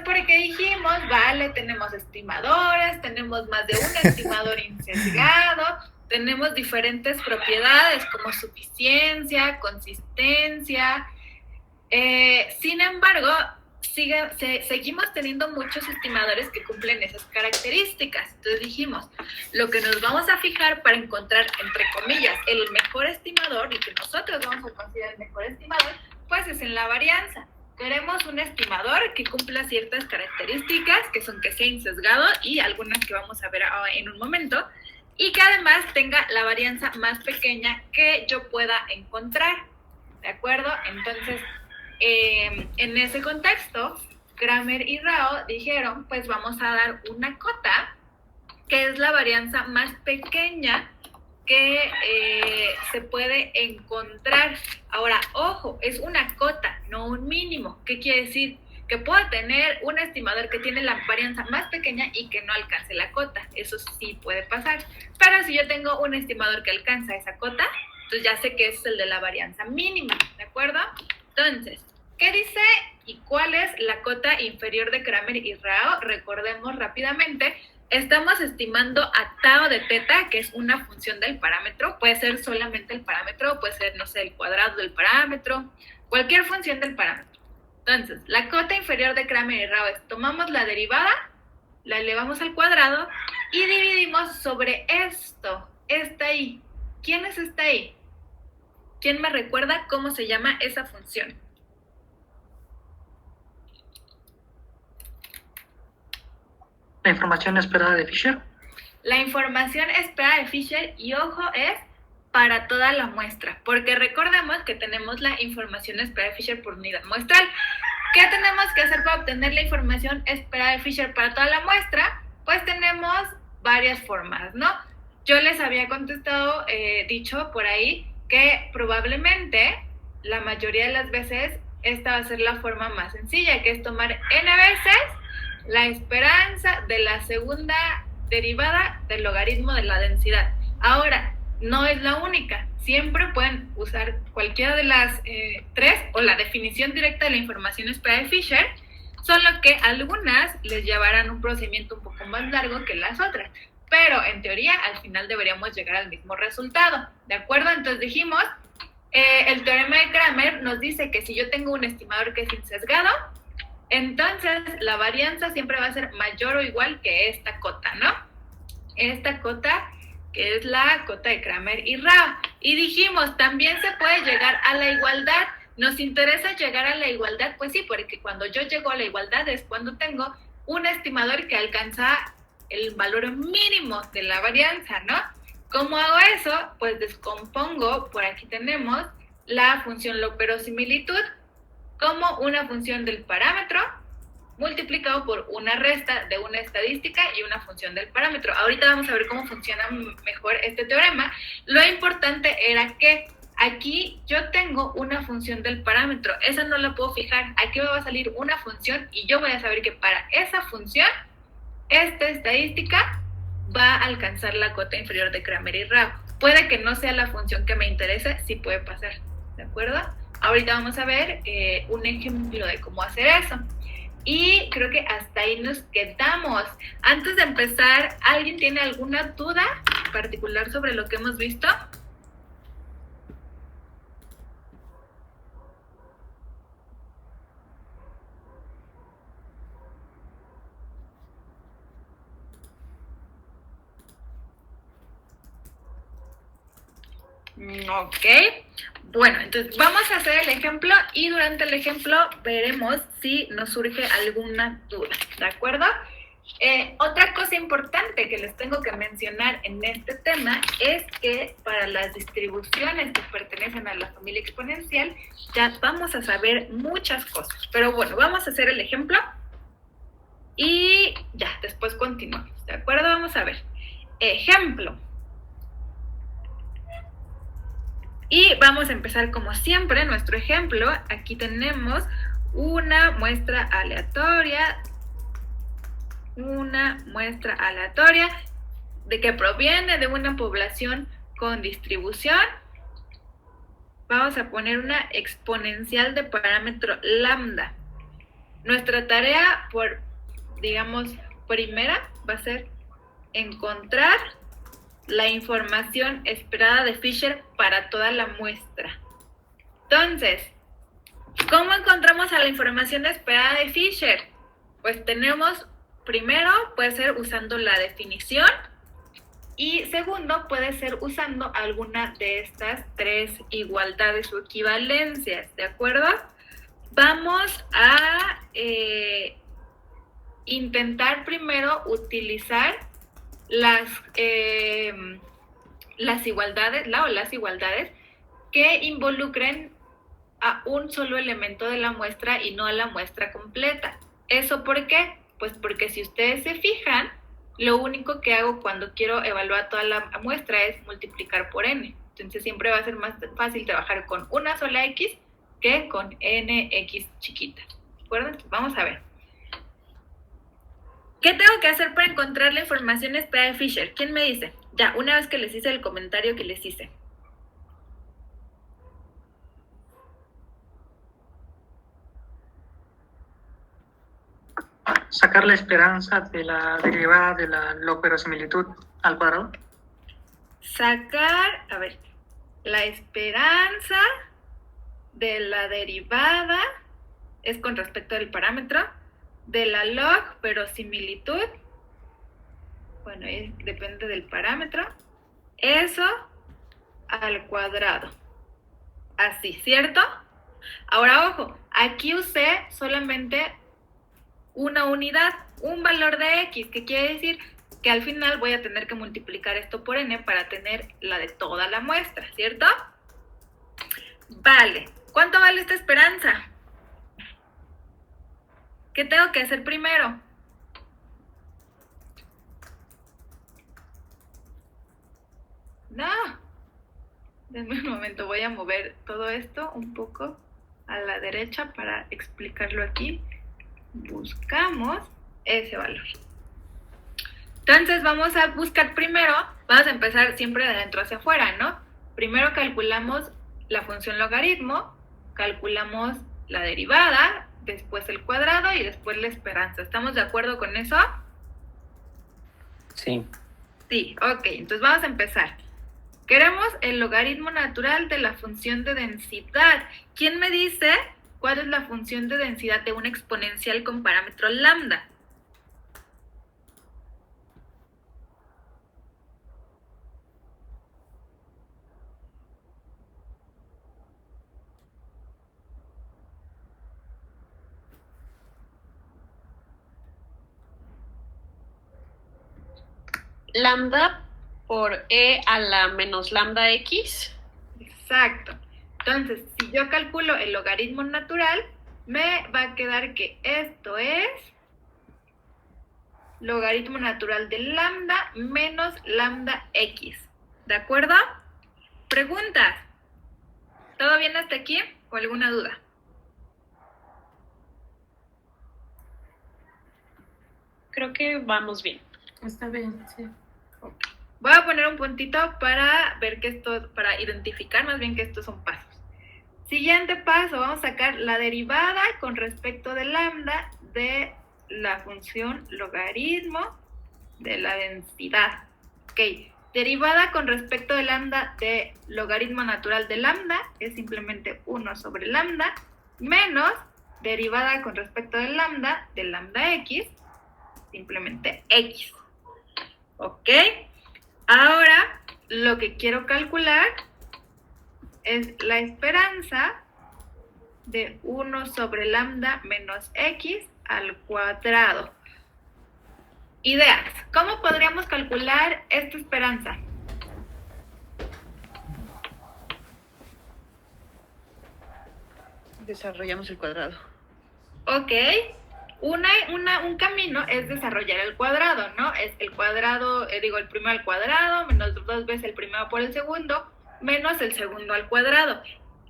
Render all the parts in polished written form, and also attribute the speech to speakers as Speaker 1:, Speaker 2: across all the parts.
Speaker 1: porque dijimos, vale, tenemos estimadores, tenemos más de un estimador insesgado, tenemos diferentes propiedades como suficiencia, consistencia. Sin embargo, seguimos teniendo muchos estimadores que cumplen esas características. Entonces dijimos, lo que nos vamos a fijar para encontrar, entre comillas, el mejor estimador, y que nosotros vamos a considerar el mejor estimador, pues es en la varianza. Queremos un estimador que cumpla ciertas características, que son que sea insesgado, y algunas que vamos a ver en un momento, y que además tenga la varianza más pequeña que yo pueda encontrar, ¿de acuerdo? Entonces, en ese contexto, Kramer y Rao dijeron, pues vamos a dar una cota, que es la varianza más pequeña que se puede encontrar. Ahora, ojo, es una cota, no un mínimo. ¿Qué quiere decir? Que puedo tener un estimador que tiene la varianza más pequeña y que no alcance la cota. Eso sí puede pasar. Pero si yo tengo un estimador que alcanza esa cota, entonces ya sé que es el de la varianza mínima, ¿de acuerdo? Entonces, ¿qué dice y cuál es la cota inferior de Kramer y Rao? Recordemos rápidamente. Estamos estimando a tau de teta, que es una función del parámetro. Puede ser solamente el parámetro, puede ser, no sé, el cuadrado del parámetro, cualquier función del parámetro. Entonces, la cota inferior de Kramer y Rao es, tomamos la derivada, la elevamos al cuadrado y dividimos sobre esto, esta ahí. ¿Quién es esta ahí? ¿Quién me recuerda cómo se llama esa función?
Speaker 2: La información esperada de Fisher.
Speaker 1: La información esperada de Fisher, y ojo, es para toda la muestra, porque recordemos que tenemos la información esperada de Fisher por unidad muestral. ¿Qué tenemos que hacer para obtener la información esperada de Fisher para toda la muestra? Pues tenemos varias formas, ¿no? Yo les había contestado, dicho por ahí, que probablemente la mayoría de las veces esta va a ser la forma más sencilla, que es tomar n veces la esperanza de la segunda derivada del logaritmo de la densidad. Ahora, no es la única. Siempre pueden usar cualquiera de las tres, o la definición directa de la información esperada de Fisher, solo que algunas les llevarán un procedimiento un poco más largo que las otras. Pero en teoría, al final deberíamos llegar al mismo resultado, ¿de acuerdo? Entonces dijimos, el teorema de Kramer nos dice que si yo tengo un estimador que es insesgado, entonces la varianza siempre va a ser mayor o igual que esta cota, ¿no? Esta cota, que es la cota de Kramer y Rao. Y dijimos, también se puede llegar a la igualdad. ¿Nos interesa llegar a la igualdad? Pues sí, porque cuando yo llego a la igualdad es cuando tengo un estimador que alcanza el valor mínimo de la varianza, ¿no? ¿Cómo hago eso? Pues descompongo, por aquí tenemos la función loperosimilitud como una función del parámetro multiplicado por una resta de una estadística y una función del parámetro. Ahorita vamos a ver cómo funciona mejor este teorema. Lo importante era que aquí yo tengo una función del parámetro, esa no la puedo fijar, aquí me va a salir una función y yo voy a saber que para esa función, esta estadística va a alcanzar la cota inferior de Kramer y Rao. Puede que no sea la función que me interese, sí puede pasar, ¿de acuerdo? Ahorita vamos a ver un ejemplo de cómo hacer eso. Y creo que hasta ahí nos quedamos. Antes de empezar, ¿alguien tiene alguna duda particular sobre lo que hemos visto? Ok. Bueno, entonces vamos a hacer el ejemplo y durante el ejemplo veremos si nos surge alguna duda, ¿de acuerdo? Otra cosa importante que les tengo que mencionar en este tema es que para las distribuciones que pertenecen a la familia exponencial ya vamos a saber muchas cosas. Pero bueno, vamos a hacer el ejemplo y ya, después continuamos, ¿de acuerdo? Vamos a ver. Ejemplo. Y vamos a empezar como siempre nuestro ejemplo. Aquí tenemos una muestra aleatoria de que proviene de una población con distribución. Vamos a poner una exponencial de parámetro lambda. Nuestra tarea primera va a ser encontrar la información esperada de Fisher para toda la muestra. Entonces, ¿cómo encontramos a la información esperada de Fisher? Pues primero puede ser usando la definición y segundo puede ser usando alguna de estas tres igualdades o equivalencias, ¿de acuerdo? Vamos a intentar primero utilizar las igualdades que involucren a un solo elemento de la muestra y no a la muestra completa. ¿Eso por qué? Pues porque si ustedes se fijan, lo único que hago cuando quiero evaluar toda la muestra es multiplicar por n. Entonces siempre va a ser más fácil trabajar con una sola x que con nx chiquita. ¿De acuerdo? Entonces, vamos a ver. ¿Qué tengo que hacer para encontrar la información esperada de Fisher? ¿Quién me dice? Ya, una vez que les hice el comentario que les hice.
Speaker 2: Sacar la esperanza de la derivada de la log-verosimilitud al cuadrado.
Speaker 1: Sacar, la esperanza de la derivada es con respecto al parámetro de la log-verosimilitud. Bueno, depende del parámetro. Eso al cuadrado. Así, ¿cierto? Ahora, ojo, aquí usé solamente una unidad, un valor de x, que quiere decir que al final voy a tener que multiplicar esto por n para tener la de toda la muestra, ¿cierto? Vale, ¿cuánto vale esta esperanza? ¿Qué tengo que hacer primero? No, denme un momento, voy a mover todo esto un poco a la derecha para explicarlo aquí. Buscamos ese valor. Entonces vamos a buscar primero, vamos a empezar siempre de adentro hacia afuera, ¿no? Primero calculamos la función logaritmo, calculamos la derivada, después el cuadrado y después la esperanza. ¿Estamos de acuerdo con eso?
Speaker 2: Sí.
Speaker 1: Sí, ok, entonces vamos a empezar. Queremos el logaritmo natural de la función de densidad. ¿Quién me dice cuál es la función de densidad de una exponencial con parámetro lambda?
Speaker 3: Lambda por e a la menos lambda x.
Speaker 1: Exacto. Entonces, si yo calculo el logaritmo natural, me va a quedar que esto es logaritmo natural de lambda menos lambda x. ¿De acuerdo? Preguntas. ¿Todo bien hasta aquí o alguna duda?
Speaker 3: Creo que vamos bien.
Speaker 4: Está bien, sí.
Speaker 1: Okay. Voy a poner un puntito para ver que para identificar más bien que estos son pasos. Siguiente paso, vamos a sacar la derivada con respecto de lambda de la función logaritmo de la densidad. Ok, derivada con respecto de lambda de logaritmo natural de lambda es simplemente 1 sobre lambda menos derivada con respecto de lambda x, simplemente x. Ok, ahora lo que quiero calcular es la esperanza de 1 sobre lambda menos x al cuadrado. Ideas. ¿Cómo podríamos calcular esta esperanza?
Speaker 3: Desarrollamos el cuadrado.
Speaker 1: Ok. Un camino es desarrollar el cuadrado, ¿no? Es el cuadrado, el primero al cuadrado, menos 2 veces el primero por el segundo, menos el segundo al cuadrado.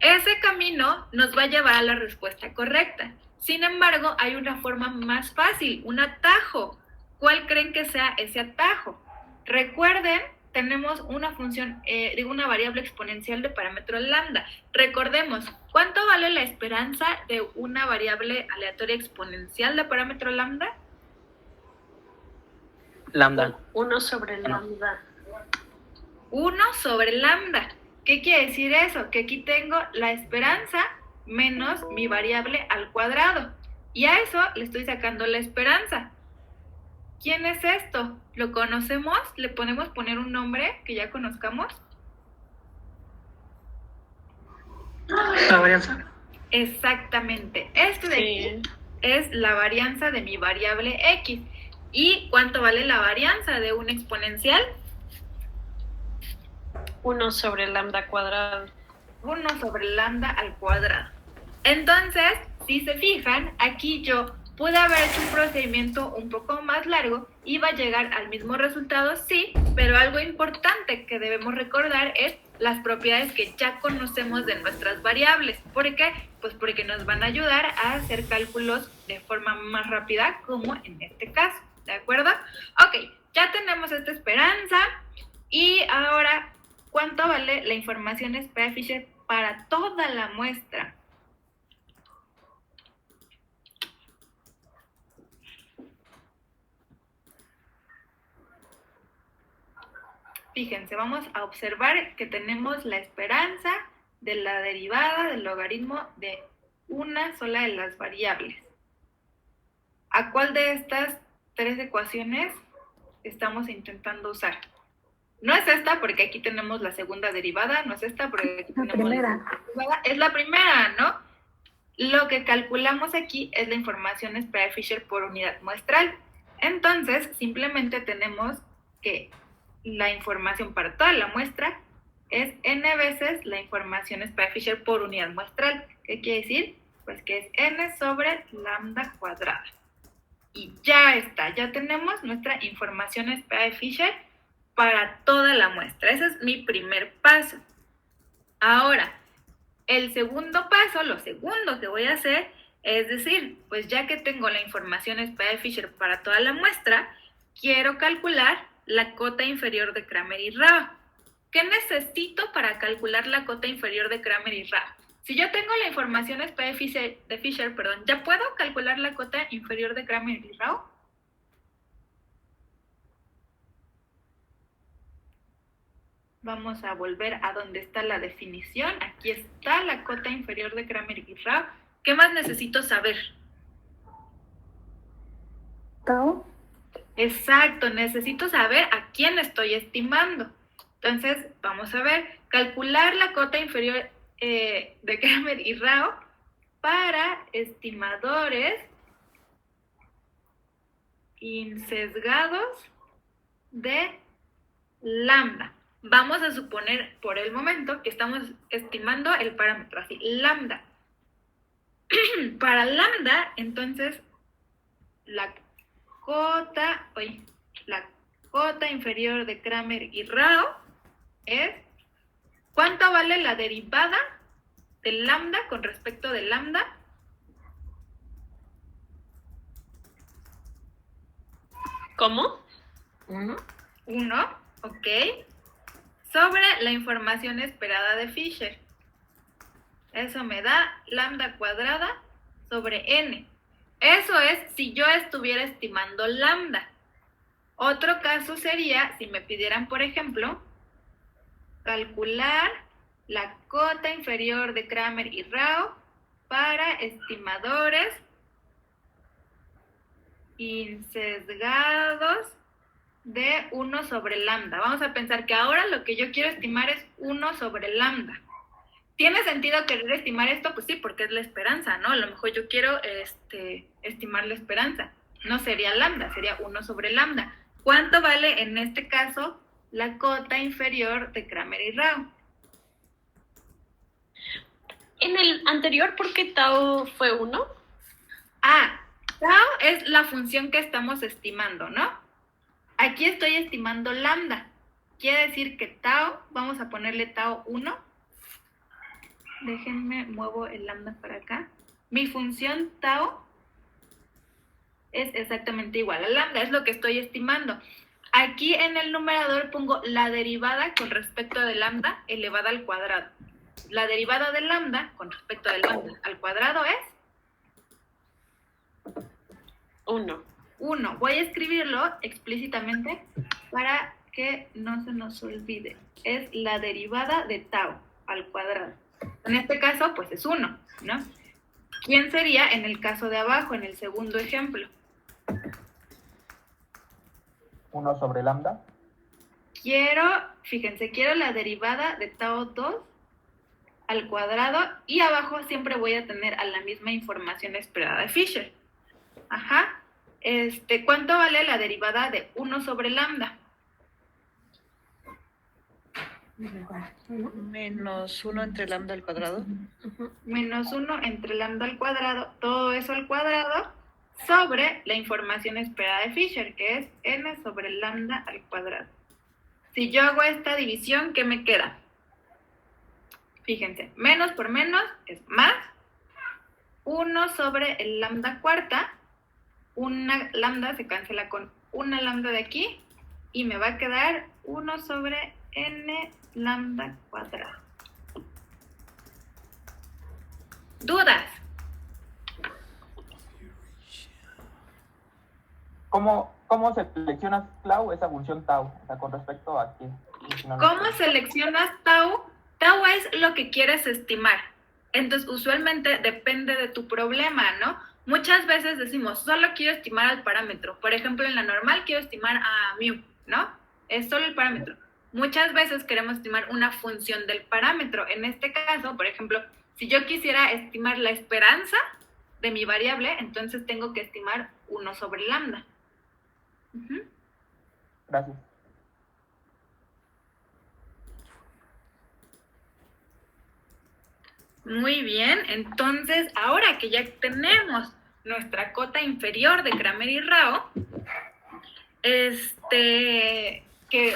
Speaker 1: Ese camino nos va a llevar a la respuesta correcta. Sin embargo, hay una forma más fácil, un atajo. ¿Cuál creen que sea ese atajo? Recuerden tenemos una función, una variable exponencial de parámetro lambda. Recordemos, ¿cuánto vale la esperanza de una variable aleatoria exponencial de parámetro lambda?
Speaker 4: Lambda.
Speaker 3: 1 sobre lambda.
Speaker 1: 1 sobre lambda. ¿Qué quiere decir eso? Que aquí tengo la esperanza menos mi variable al cuadrado. Y a eso le estoy sacando la esperanza. ¿Quién es esto? ¿Lo conocemos? ¿Le podemos poner un nombre que ya conozcamos?
Speaker 2: La varianza.
Speaker 1: Exactamente. Esto de
Speaker 3: Sí.
Speaker 1: aquí es la varianza de mi variable x. ¿Y cuánto vale la varianza de un exponencial?
Speaker 3: 1 sobre lambda cuadrado.
Speaker 1: 1 sobre lambda al cuadrado. Entonces, si se fijan, aquí yo pude haber hecho un procedimiento un poco más largo, iba a llegar al mismo resultado, sí, pero algo importante que debemos recordar es las propiedades que ya conocemos de nuestras variables. ¿Por qué? Pues porque nos van a ayudar a hacer cálculos de forma más rápida, como en este caso, ¿de acuerdo? Ok, ya tenemos esta esperanza y ahora, ¿cuánto vale la información Sprague-Fisher para toda la muestra? Fíjense, vamos a observar que tenemos la esperanza de la derivada del logaritmo de una sola de las variables. ¿A cuál de estas tres ecuaciones estamos intentando usar? No es esta porque aquí tenemos la segunda derivada, no es esta porque aquí tenemos la segunda derivada, es la primera, ¿no? Lo que calculamos aquí es la información Sprague-Fisher por unidad muestral. Entonces, simplemente tenemos que la información para toda la muestra es n veces la información Sprague-Fisher por unidad muestral. ¿Qué quiere decir? Pues que es n sobre lambda cuadrada. Y ya está, ya tenemos nuestra información Sprague-Fisher para toda la muestra. Ese es mi primer paso. Ahora, el segundo paso, lo segundo que voy a hacer, es decir, pues ya que tengo la información Sprague-Fisher para toda la muestra, quiero calcular la cota inferior de Kramer y Rao. ¿Qué necesito para calcular la cota inferior de Kramer y Rao? Si yo tengo la información Sprague-Fisher, ¿ya puedo calcular la cota inferior de Kramer y Rao? Vamos a volver a donde está la definición. Aquí está la cota inferior de Kramer y Rao. ¿Qué más necesito saber?
Speaker 5: Tau.
Speaker 1: Exacto, necesito saber a quién estoy estimando. Entonces, vamos a ver, calcular la cota inferior de Kramer y Rao para estimadores insesgados de lambda. Vamos a suponer por el momento que estamos estimando el parámetro así, lambda. Para lambda, entonces, la cota inferior de Kramer y Rao es ¿cuánto vale la derivada de lambda con respecto de lambda?
Speaker 3: ¿Cómo?
Speaker 1: 1, ok, sobre la información esperada de Fisher. Eso me da lambda cuadrada sobre n. Eso es si yo estuviera estimando lambda. Otro caso sería si me pidieran, por ejemplo, calcular la cota inferior de Kramer y Rao para estimadores insesgados de 1 sobre lambda. Vamos a pensar que ahora lo que yo quiero estimar es 1 sobre lambda. ¿Tiene sentido querer estimar esto? Pues sí, porque es la esperanza, ¿no? A lo mejor yo quiero estimar la esperanza. No sería lambda, sería 1 sobre lambda. ¿Cuánto vale en este caso la cota inferior de Kramer y Rao?
Speaker 3: En el anterior, ¿por qué tau fue 1?
Speaker 1: Ah, tau es la función que estamos estimando, ¿no? Aquí estoy estimando lambda. Quiere decir que tau, vamos a ponerle tau 1. Déjenme, muevo el lambda para acá. Mi función tau es exactamente igual a lambda, es lo que estoy estimando. Aquí en el numerador pongo la derivada con respecto de lambda elevada al cuadrado. La derivada de lambda con respecto de lambda al cuadrado es
Speaker 3: 1.
Speaker 1: 1. Voy a escribirlo explícitamente para que no se nos olvide. Es la derivada de tau al cuadrado. En este caso, pues es 1, ¿no? ¿Quién sería en el caso de abajo, en el segundo ejemplo?
Speaker 4: 1 sobre lambda.
Speaker 1: Fíjense, quiero la derivada de tau 2 al cuadrado y abajo siempre voy a tener a la misma información esperada de Fisher. Ajá. ¿Cuánto vale la derivada de 1 sobre lambda?
Speaker 5: Menos 1 entre lambda al cuadrado.
Speaker 1: Menos 1 entre lambda al cuadrado, todo eso al cuadrado, sobre la información esperada de Fisher, que es n sobre lambda al cuadrado. Si yo hago esta división, ¿qué me queda? Fíjense, menos por menos es más. 1 sobre el lambda cuarta, una lambda se cancela con una lambda de aquí, y me va a quedar 1 sobre n lambda cuadrado. ¿Dudas?
Speaker 4: ¿Cómo seleccionas, Clau, esa función tau? O sea, con respecto a qué.
Speaker 1: ¿Cómo seleccionas tau? Tau es lo que quieres estimar. Entonces, usualmente depende de tu problema, ¿no? Muchas veces decimos, solo quiero estimar al parámetro. Por ejemplo, en la normal quiero estimar a mu, ¿no? Es solo el parámetro. Muchas veces queremos estimar una función del parámetro. En este caso, por ejemplo, si yo quisiera estimar la esperanza de mi variable, entonces tengo que estimar 1 sobre lambda.
Speaker 4: Gracias.
Speaker 1: Muy bien, entonces ahora que ya tenemos nuestra cota inferior de Cramer y Rao, que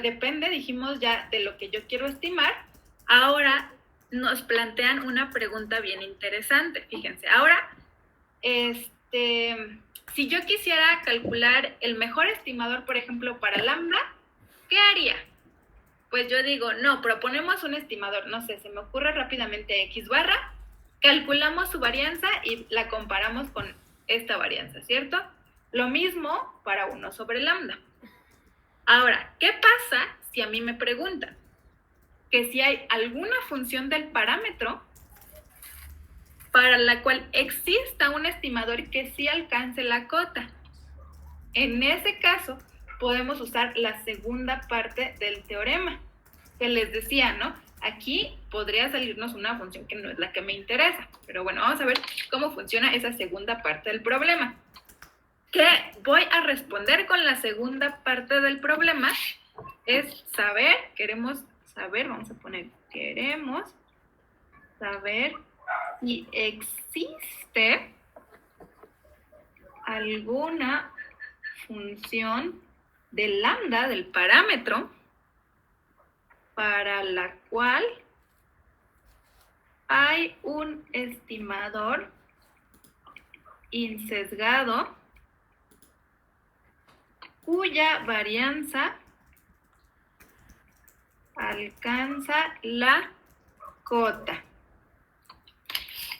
Speaker 1: depende, dijimos ya, de lo que yo quiero estimar, ahora nos plantean una pregunta bien interesante. Fíjense, ahora, si yo quisiera calcular el mejor estimador, por ejemplo, para lambda, ¿qué haría? Pues yo digo, no, proponemos un estimador, no sé, se me ocurre rápidamente X barra, calculamos su varianza y la comparamos con esta varianza, ¿cierto? Lo mismo para 1 sobre lambda. Ahora, ¿qué pasa si a mí me preguntan que si hay alguna función del parámetro para la cual exista un estimador que sí alcance la cota? En ese caso, podemos usar la segunda parte del teorema que les decía, ¿no? Aquí podría salirnos una función que no es la que me interesa, pero bueno, vamos a ver cómo funciona esa segunda parte del problema. ¿Qué voy a responder con la segunda parte del problema? Es saber, queremos saber, vamos a poner, queremos saber si existe alguna función de lambda, del parámetro, para la cual hay un estimador insesgado cuya varianza alcanza la cota.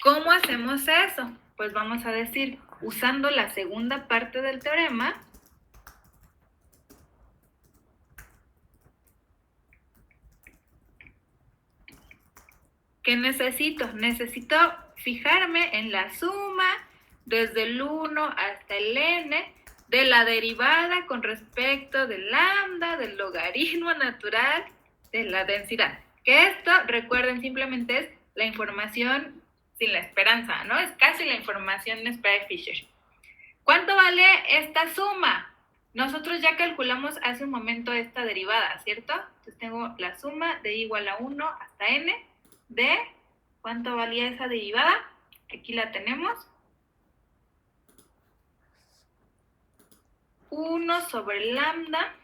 Speaker 1: ¿Cómo hacemos eso? Pues vamos a decir, usando la segunda parte del teorema, ¿qué necesito? Necesito fijarme en la suma desde el 1 hasta el n de la derivada con respecto del lambda, del logaritmo natural de la densidad. Que esto, recuerden, simplemente es la información sin la esperanza, ¿no? Es casi la información esperada de Fisher. ¿Cuánto vale esta suma? Nosotros ya calculamos hace un momento esta derivada, ¿cierto? Entonces tengo la suma de igual a 1 hasta n de, ¿cuánto valía esa derivada? Aquí la tenemos. 1 sobre lambda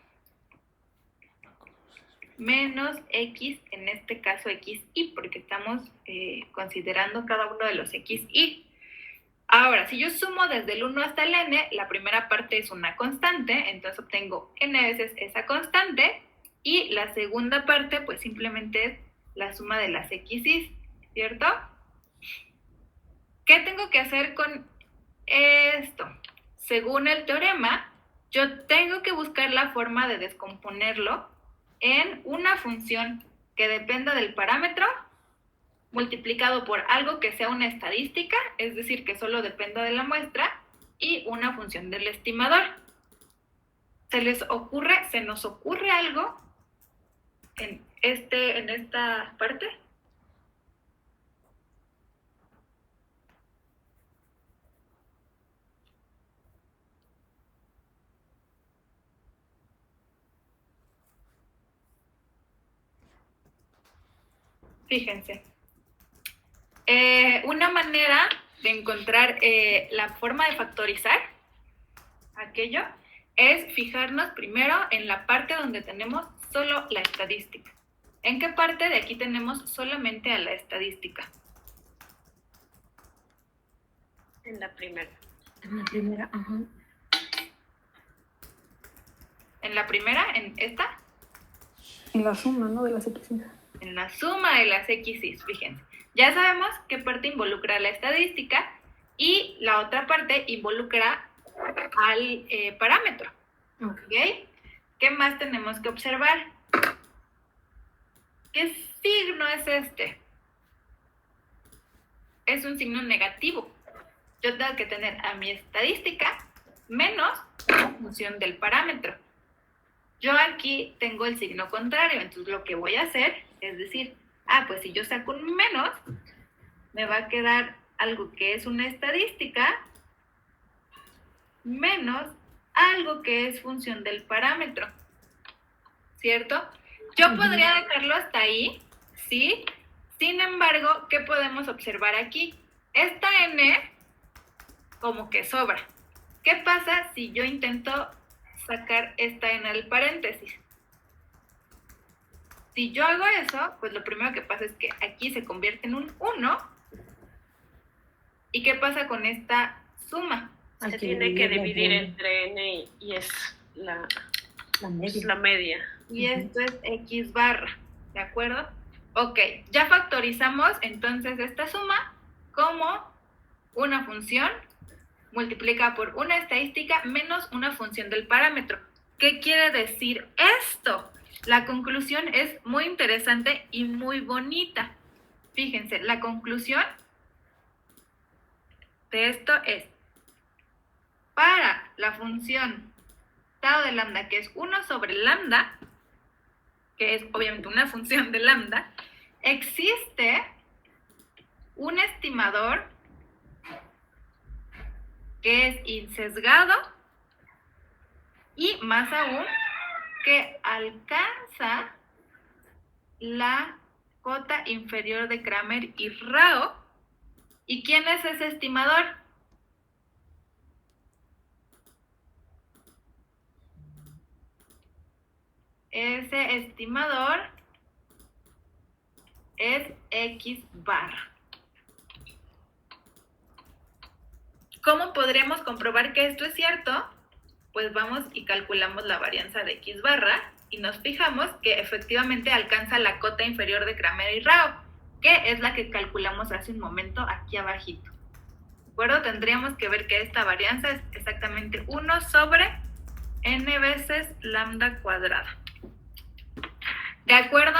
Speaker 1: menos x, en este caso xy, porque estamos considerando cada uno de los xy. Ahora, si yo sumo desde el 1 hasta el n, la primera parte es una constante, entonces obtengo n veces esa constante, y la segunda parte, pues simplemente es la suma de las x's, ¿cierto? ¿Qué tengo que hacer con esto? Según el teorema, yo tengo que buscar la forma de descomponerlo en una función que dependa del parámetro multiplicado por algo que sea una estadística, es decir, que solo dependa de la muestra, y una función del estimador. ¿Se nos ocurre algo en esta parte? Fíjense. Una manera de encontrar la forma de factorizar aquello es fijarnos primero en la parte donde tenemos solo la estadística. ¿En qué parte de aquí tenemos solamente a la estadística?
Speaker 3: En la primera.
Speaker 5: En la primera, ajá.
Speaker 1: ¿En la primera? ¿En esta?
Speaker 6: En la suma, ¿no? De las X.
Speaker 1: En la suma de las x's, fíjense. Ya sabemos qué parte involucra la estadística y la otra parte involucra al parámetro. ¿Ok? ¿Qué más tenemos que observar? ¿Qué signo es este? Es un signo negativo. Yo tengo que tener a mi estadística menos la función del parámetro. Yo aquí tengo el signo contrario, entonces lo que voy a hacer es decir, pues si yo saco un menos, me va a quedar algo que es una estadística menos algo que es función del parámetro, ¿cierto? Yo podría dejarlo hasta ahí, ¿sí? Sin embargo, ¿qué podemos observar aquí? Esta n como que sobra. ¿Qué pasa si yo intento sacar esta n del paréntesis? Si yo hago eso, pues lo primero que pasa es que aquí se convierte en un 1. ¿Y qué pasa con esta suma?
Speaker 3: Se tiene que dividir entre n y es la media.
Speaker 1: Y esto es x barra, ¿de acuerdo? Ok, ya factorizamos entonces esta suma como una función multiplicada por una estadística menos una función del parámetro. ¿Qué quiere decir esto? La conclusión es muy interesante y muy bonita. Fíjense, la conclusión de esto es, para la función tau de lambda, que es 1 sobre lambda, que es obviamente una función de lambda, existe un estimador que es insesgado y más aún que alcanza la cota inferior de Kramer y Rao. ¿Y quién es ese estimador? Ese estimador es x barra. ¿Cómo podríamos comprobar que esto es cierto? Pues vamos y calculamos la varianza de x barra y nos fijamos que efectivamente alcanza la cota inferior de Kramer y Rao, que es la que calculamos hace un momento aquí abajito. ¿De acuerdo? Tendríamos que ver que esta varianza es exactamente 1 sobre n veces lambda cuadrada. ¿De acuerdo?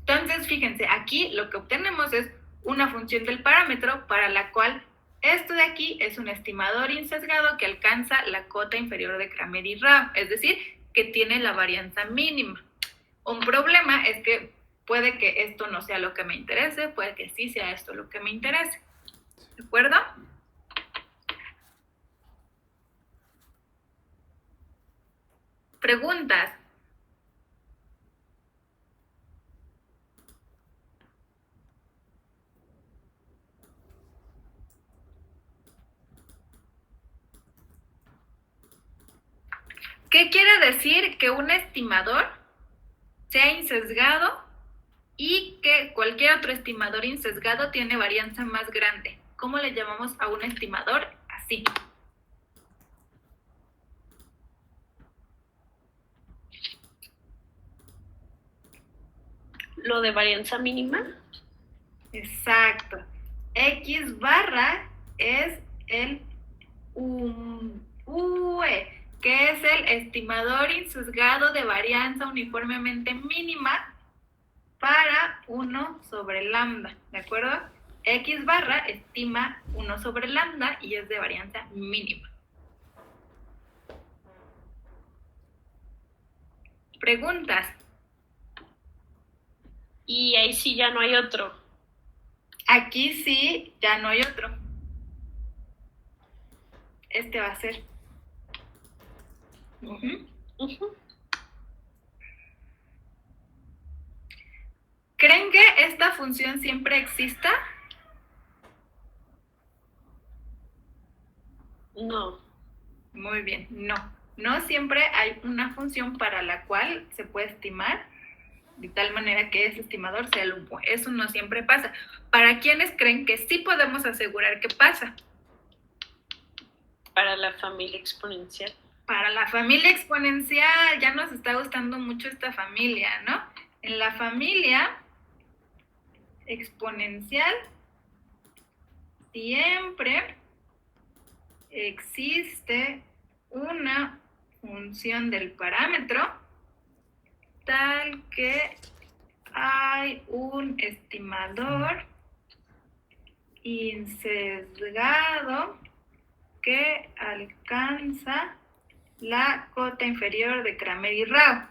Speaker 1: Entonces, fíjense, aquí lo que obtenemos es una función del parámetro para la cual esto de aquí es un estimador insesgado que alcanza la cota inferior de Kramer y Rao, es decir, que tiene la varianza mínima. Un problema es que puede que esto no sea lo que me interese, puede que sí sea esto lo que me interese. ¿De acuerdo? ¿Preguntas? ¿Qué quiere decir que un estimador sea insesgado y que cualquier otro estimador insesgado tiene varianza más grande? ¿cómo le llamamos a un estimador? Así.
Speaker 3: Lo de varianza mínima.
Speaker 1: Exacto. X barra es el UE, que es el estimador insesgado de varianza uniformemente mínima para 1 sobre lambda, ¿de acuerdo? X barra estima 1 sobre lambda y es de varianza mínima. Preguntas.
Speaker 3: Y ahí sí ya no hay otro.
Speaker 1: Aquí sí, ya no hay otro. Este va a ser. ¿Creen que esta función siempre exista?
Speaker 3: No.
Speaker 1: Muy bien, no. No siempre hay una función para la cual se puede estimar de tal manera que ese estimador sea el UE. Eso no siempre pasa. ¿Para quiénes creen que sí podemos asegurar que pasa?
Speaker 3: Para la familia exponencial.
Speaker 1: Para la familia exponencial, ya nos está gustando mucho esta familia, ¿no? En la familia exponencial siempre existe una función del parámetro tal que hay un estimador insesgado que alcanza la cota inferior de Kramer y Rao.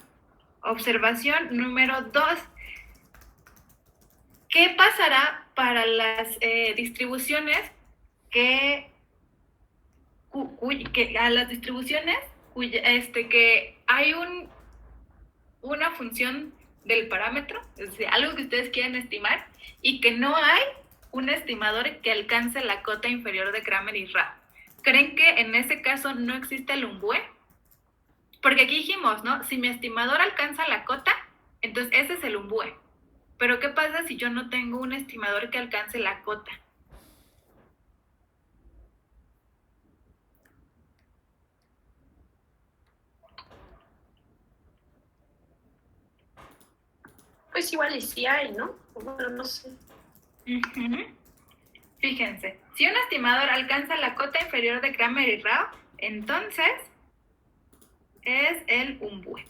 Speaker 1: Observación número 2. ¿Qué pasará para las distribuciones que hay una función del parámetro, es decir, algo que ustedes quieren estimar, y que no hay un estimador que alcance la cota inferior de Kramer y Rao? ¿Creen que en ese caso no existe el UE? Porque aquí dijimos, ¿no? Si mi estimador alcanza la cota, entonces ese es el UE. Pero ¿qué pasa si yo no tengo un estimador que alcance la cota?
Speaker 3: Pues igual y sí hay, ¿no? Bueno, no sé.
Speaker 1: Fíjense, si un estimador alcanza la cota inferior de Kramer y Rao, entonces es el UE,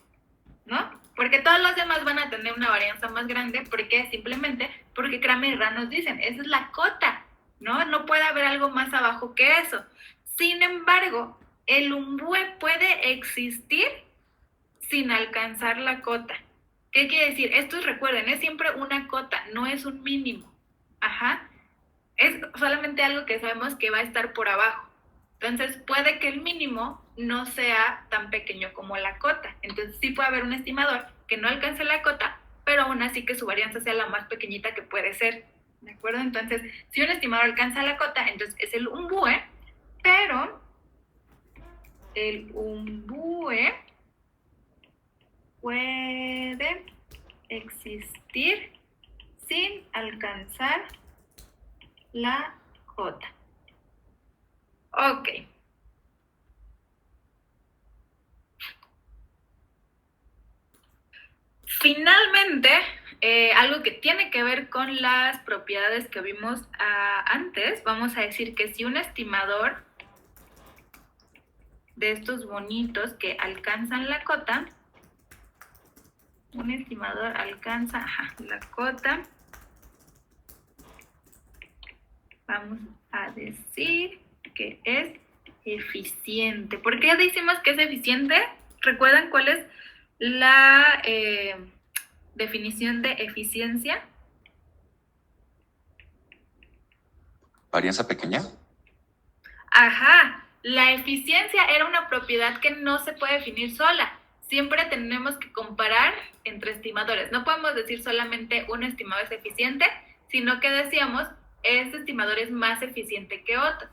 Speaker 1: ¿no? Porque todos los demás van a tener una varianza más grande, porque simplemente porque Kramer y Rao nos dicen, esa es la cota, ¿no? No puede haber algo más abajo que eso. Sin embargo, el UE puede existir sin alcanzar la cota. ¿Qué quiere decir? Esto, recuerden, es siempre una cota, no es un mínimo. Ajá. Es solamente algo que sabemos que va a estar por abajo. Entonces, puede que el mínimo no sea tan pequeño como la cota. Entonces, sí puede haber un estimador que no alcance la cota, pero aún así que su varianza sea la más pequeñita que puede ser. ¿De acuerdo? Entonces, si un estimador alcanza la cota, entonces es el UE, pero el UE puede existir sin alcanzar la cota. Ok. Finalmente, algo que tiene que ver con las propiedades que vimos antes, vamos a decir que si un estimador de estos bonitos que alcanzan la cota, un estimador alcanza la cota, vamos a decir que es eficiente. ¿Por qué decimos que es eficiente? ¿Recuerdan cuál es la definición de eficiencia?
Speaker 7: ¿Varianza pequeña?
Speaker 1: Ajá, la eficiencia era una propiedad que no se puede definir sola. Siempre tenemos que comparar entre estimadores. No podemos decir solamente un estimador es eficiente, sino que decíamos, este estimador es más eficiente que otro.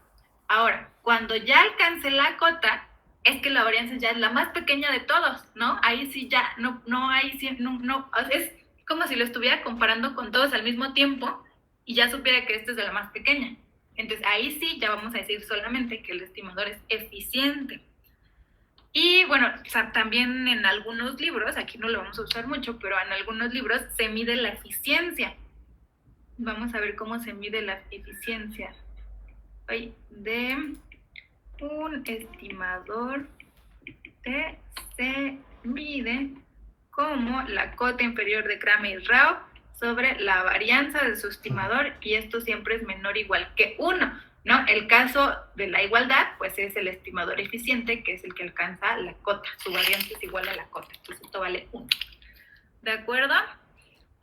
Speaker 1: Ahora, cuando ya alcance la cota, es que la varianza ya es la más pequeña de todos, ¿no? Ahí sí ya no hay, es como si lo estuviera comparando con todos al mismo tiempo y ya supiera que esta es de la más pequeña. Entonces ahí sí ya vamos a decir solamente que el estimador es eficiente. Y bueno, también en algunos libros, aquí no lo vamos a usar mucho, pero en algunos libros se mide la eficiencia. Vamos a ver cómo se mide la eficiencia de un estimador. Se mide como la cota inferior de Kramer y Rao sobre la varianza de su estimador, y esto siempre es menor o igual que 1, ¿no? El caso de la igualdad, pues es el estimador eficiente, que es el que alcanza la cota, su varianza es igual a la cota, entonces esto vale 1. ¿De acuerdo?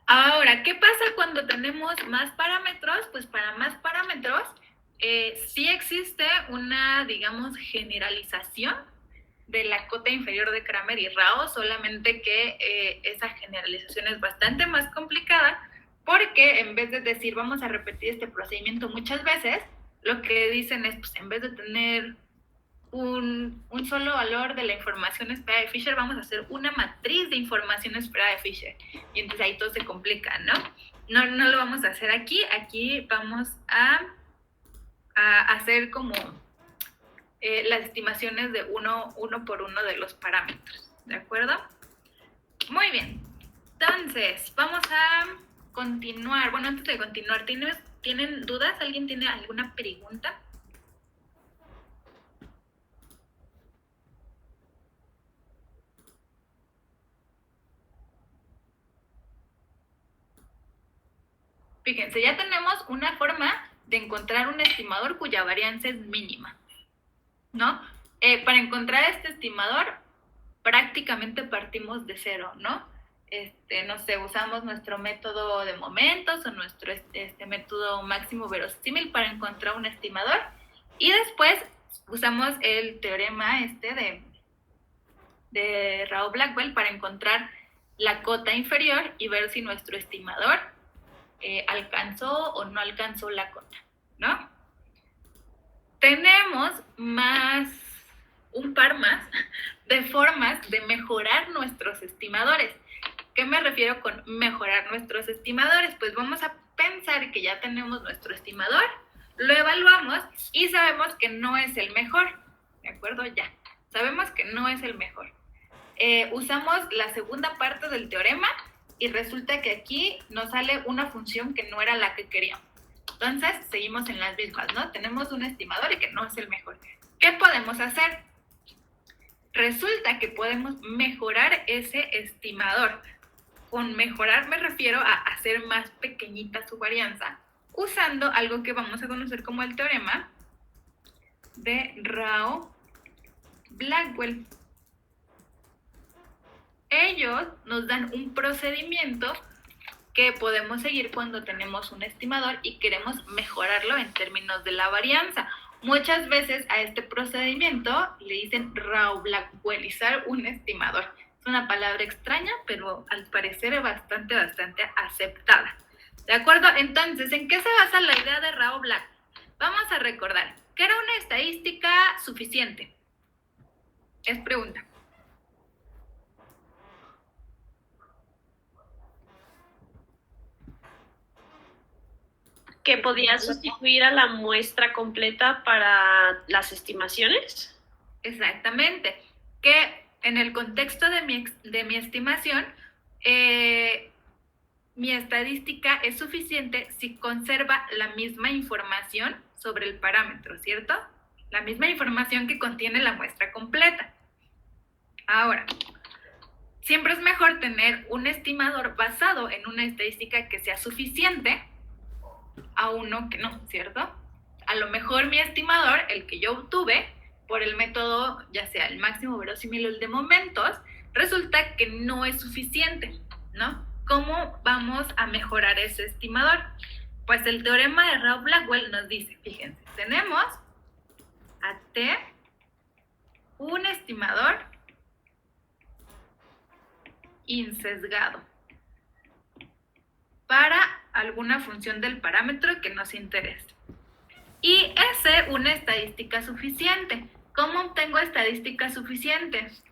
Speaker 1: Ahora, ¿qué pasa cuando tenemos más parámetros? Pues para más parámetros sí existe una, digamos, generalización de la cota inferior de Kramer y Rao, solamente que esa generalización es bastante más complicada, porque en vez de decir vamos a repetir este procedimiento muchas veces, lo que dicen es, pues en vez de tener un solo valor de la información esperada de Fisher, vamos a hacer una matriz de información esperada de Fisher, y entonces ahí todo se complica, ¿no? No lo vamos a hacer aquí vamos a hacer como las estimaciones de uno por uno de los parámetros, ¿de acuerdo? Muy bien, entonces vamos a continuar. Bueno, antes de continuar, ¿tienen dudas? ¿Alguien tiene alguna pregunta? Fíjense, ya tenemos una forma de encontrar un estimador cuya varianza es mínima, ¿no? Para encontrar este estimador prácticamente partimos de 0, ¿no? No sé, usamos nuestro método de momentos o nuestro método máximo verosímil para encontrar un estimador, y después usamos el teorema de Rao-Blackwell para encontrar la cota inferior y ver si nuestro estimador alcanzó o no alcanzó la cota, ¿no? Tenemos un par más de formas de mejorar nuestros estimadores. ¿Qué me refiero con mejorar nuestros estimadores? Pues vamos a pensar que ya tenemos nuestro estimador, lo evaluamos y sabemos que no es el mejor, ¿de acuerdo? Ya, sabemos que no es el mejor. Usamos la segunda parte del teorema y resulta que aquí nos sale una función que no era la que queríamos. Entonces, seguimos en las mismas, ¿no? Tenemos un estimador y que no es el mejor. ¿Qué podemos hacer? Resulta que podemos mejorar ese estimador. Con mejorar me refiero a hacer más pequeñita su varianza, usando algo que vamos a conocer como el teorema de Rao-Blackwell. Ellos nos dan un procedimiento que podemos seguir cuando tenemos un estimador y queremos mejorarlo en términos de la varianza. Muchas veces a este procedimiento le dicen Rao-Blackwellizar un estimador. Es una palabra extraña, pero al parecer es bastante aceptada. ¿De acuerdo? Entonces, ¿en qué se basa la idea de Rao-Blackwell? Vamos a recordar que era una estadística suficiente. Es pregunta.
Speaker 3: ¿Que podía sustituir a la muestra completa para las estimaciones?
Speaker 1: Exactamente. Que en el contexto de mi estimación, mi estadística es suficiente si conserva la misma información sobre el parámetro, ¿cierto? La misma información que contiene la muestra completa. Ahora, siempre es mejor tener un estimador basado en una estadística que sea suficiente a uno que no, ¿cierto? A lo mejor mi estimador, el que yo obtuve por el método, ya sea el máximo verosímil o el de momentos, resulta que no es suficiente, ¿no? ¿Cómo vamos a mejorar ese estimador? Pues el teorema de Rao-Blackwell nos dice, fíjense, tenemos a T un estimador insesgado para alguna función del parámetro que nos interese. Y S, una estadística suficiente. ¿Cómo obtengo estadísticas suficientes?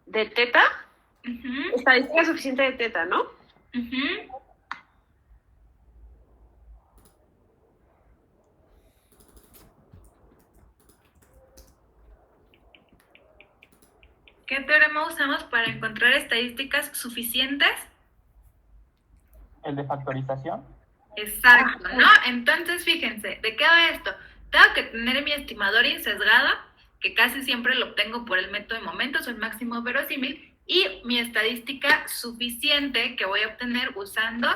Speaker 3: de teta,
Speaker 1: Ujú,
Speaker 3: estadística suficiente de teta, ¿no?
Speaker 1: ujú. ¿Qué teorema usamos para encontrar estadísticas suficientes?
Speaker 4: El de factorización.
Speaker 1: Exacto, ¿no? Entonces, fíjense, ¿de qué va esto? Tengo que tener mi estimador insesgado, que casi siempre lo obtengo por el método de momentos o el máximo verosímil, y mi estadística suficiente que voy a obtener usando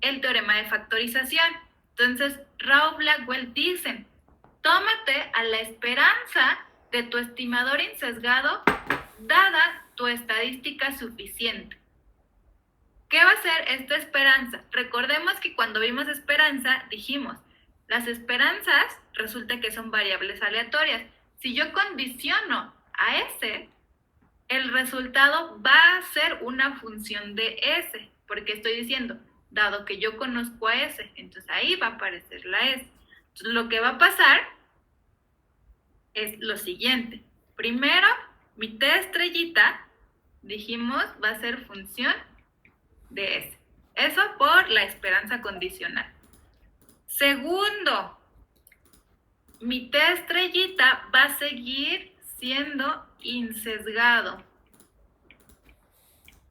Speaker 1: el teorema de factorización. Entonces, Rao Blackwell dicen, tómate a la esperanza de tu estimador insesgado dada tu estadística suficiente. ¿Qué va a ser esta esperanza? Recordemos que cuando vimos esperanza dijimos, las esperanzas resulta que son variables aleatorias. Si yo condiciono a S, el resultado va a ser una función de S, porque estoy diciendo, dado que yo conozco a S, entonces ahí va a aparecer la S. Entonces, lo que va a pasar es lo siguiente. Primero, mi T estrellita, dijimos, va a ser función de S. Eso por la esperanza condicional. Segundo, mi T estrellita va a seguir siendo insesgado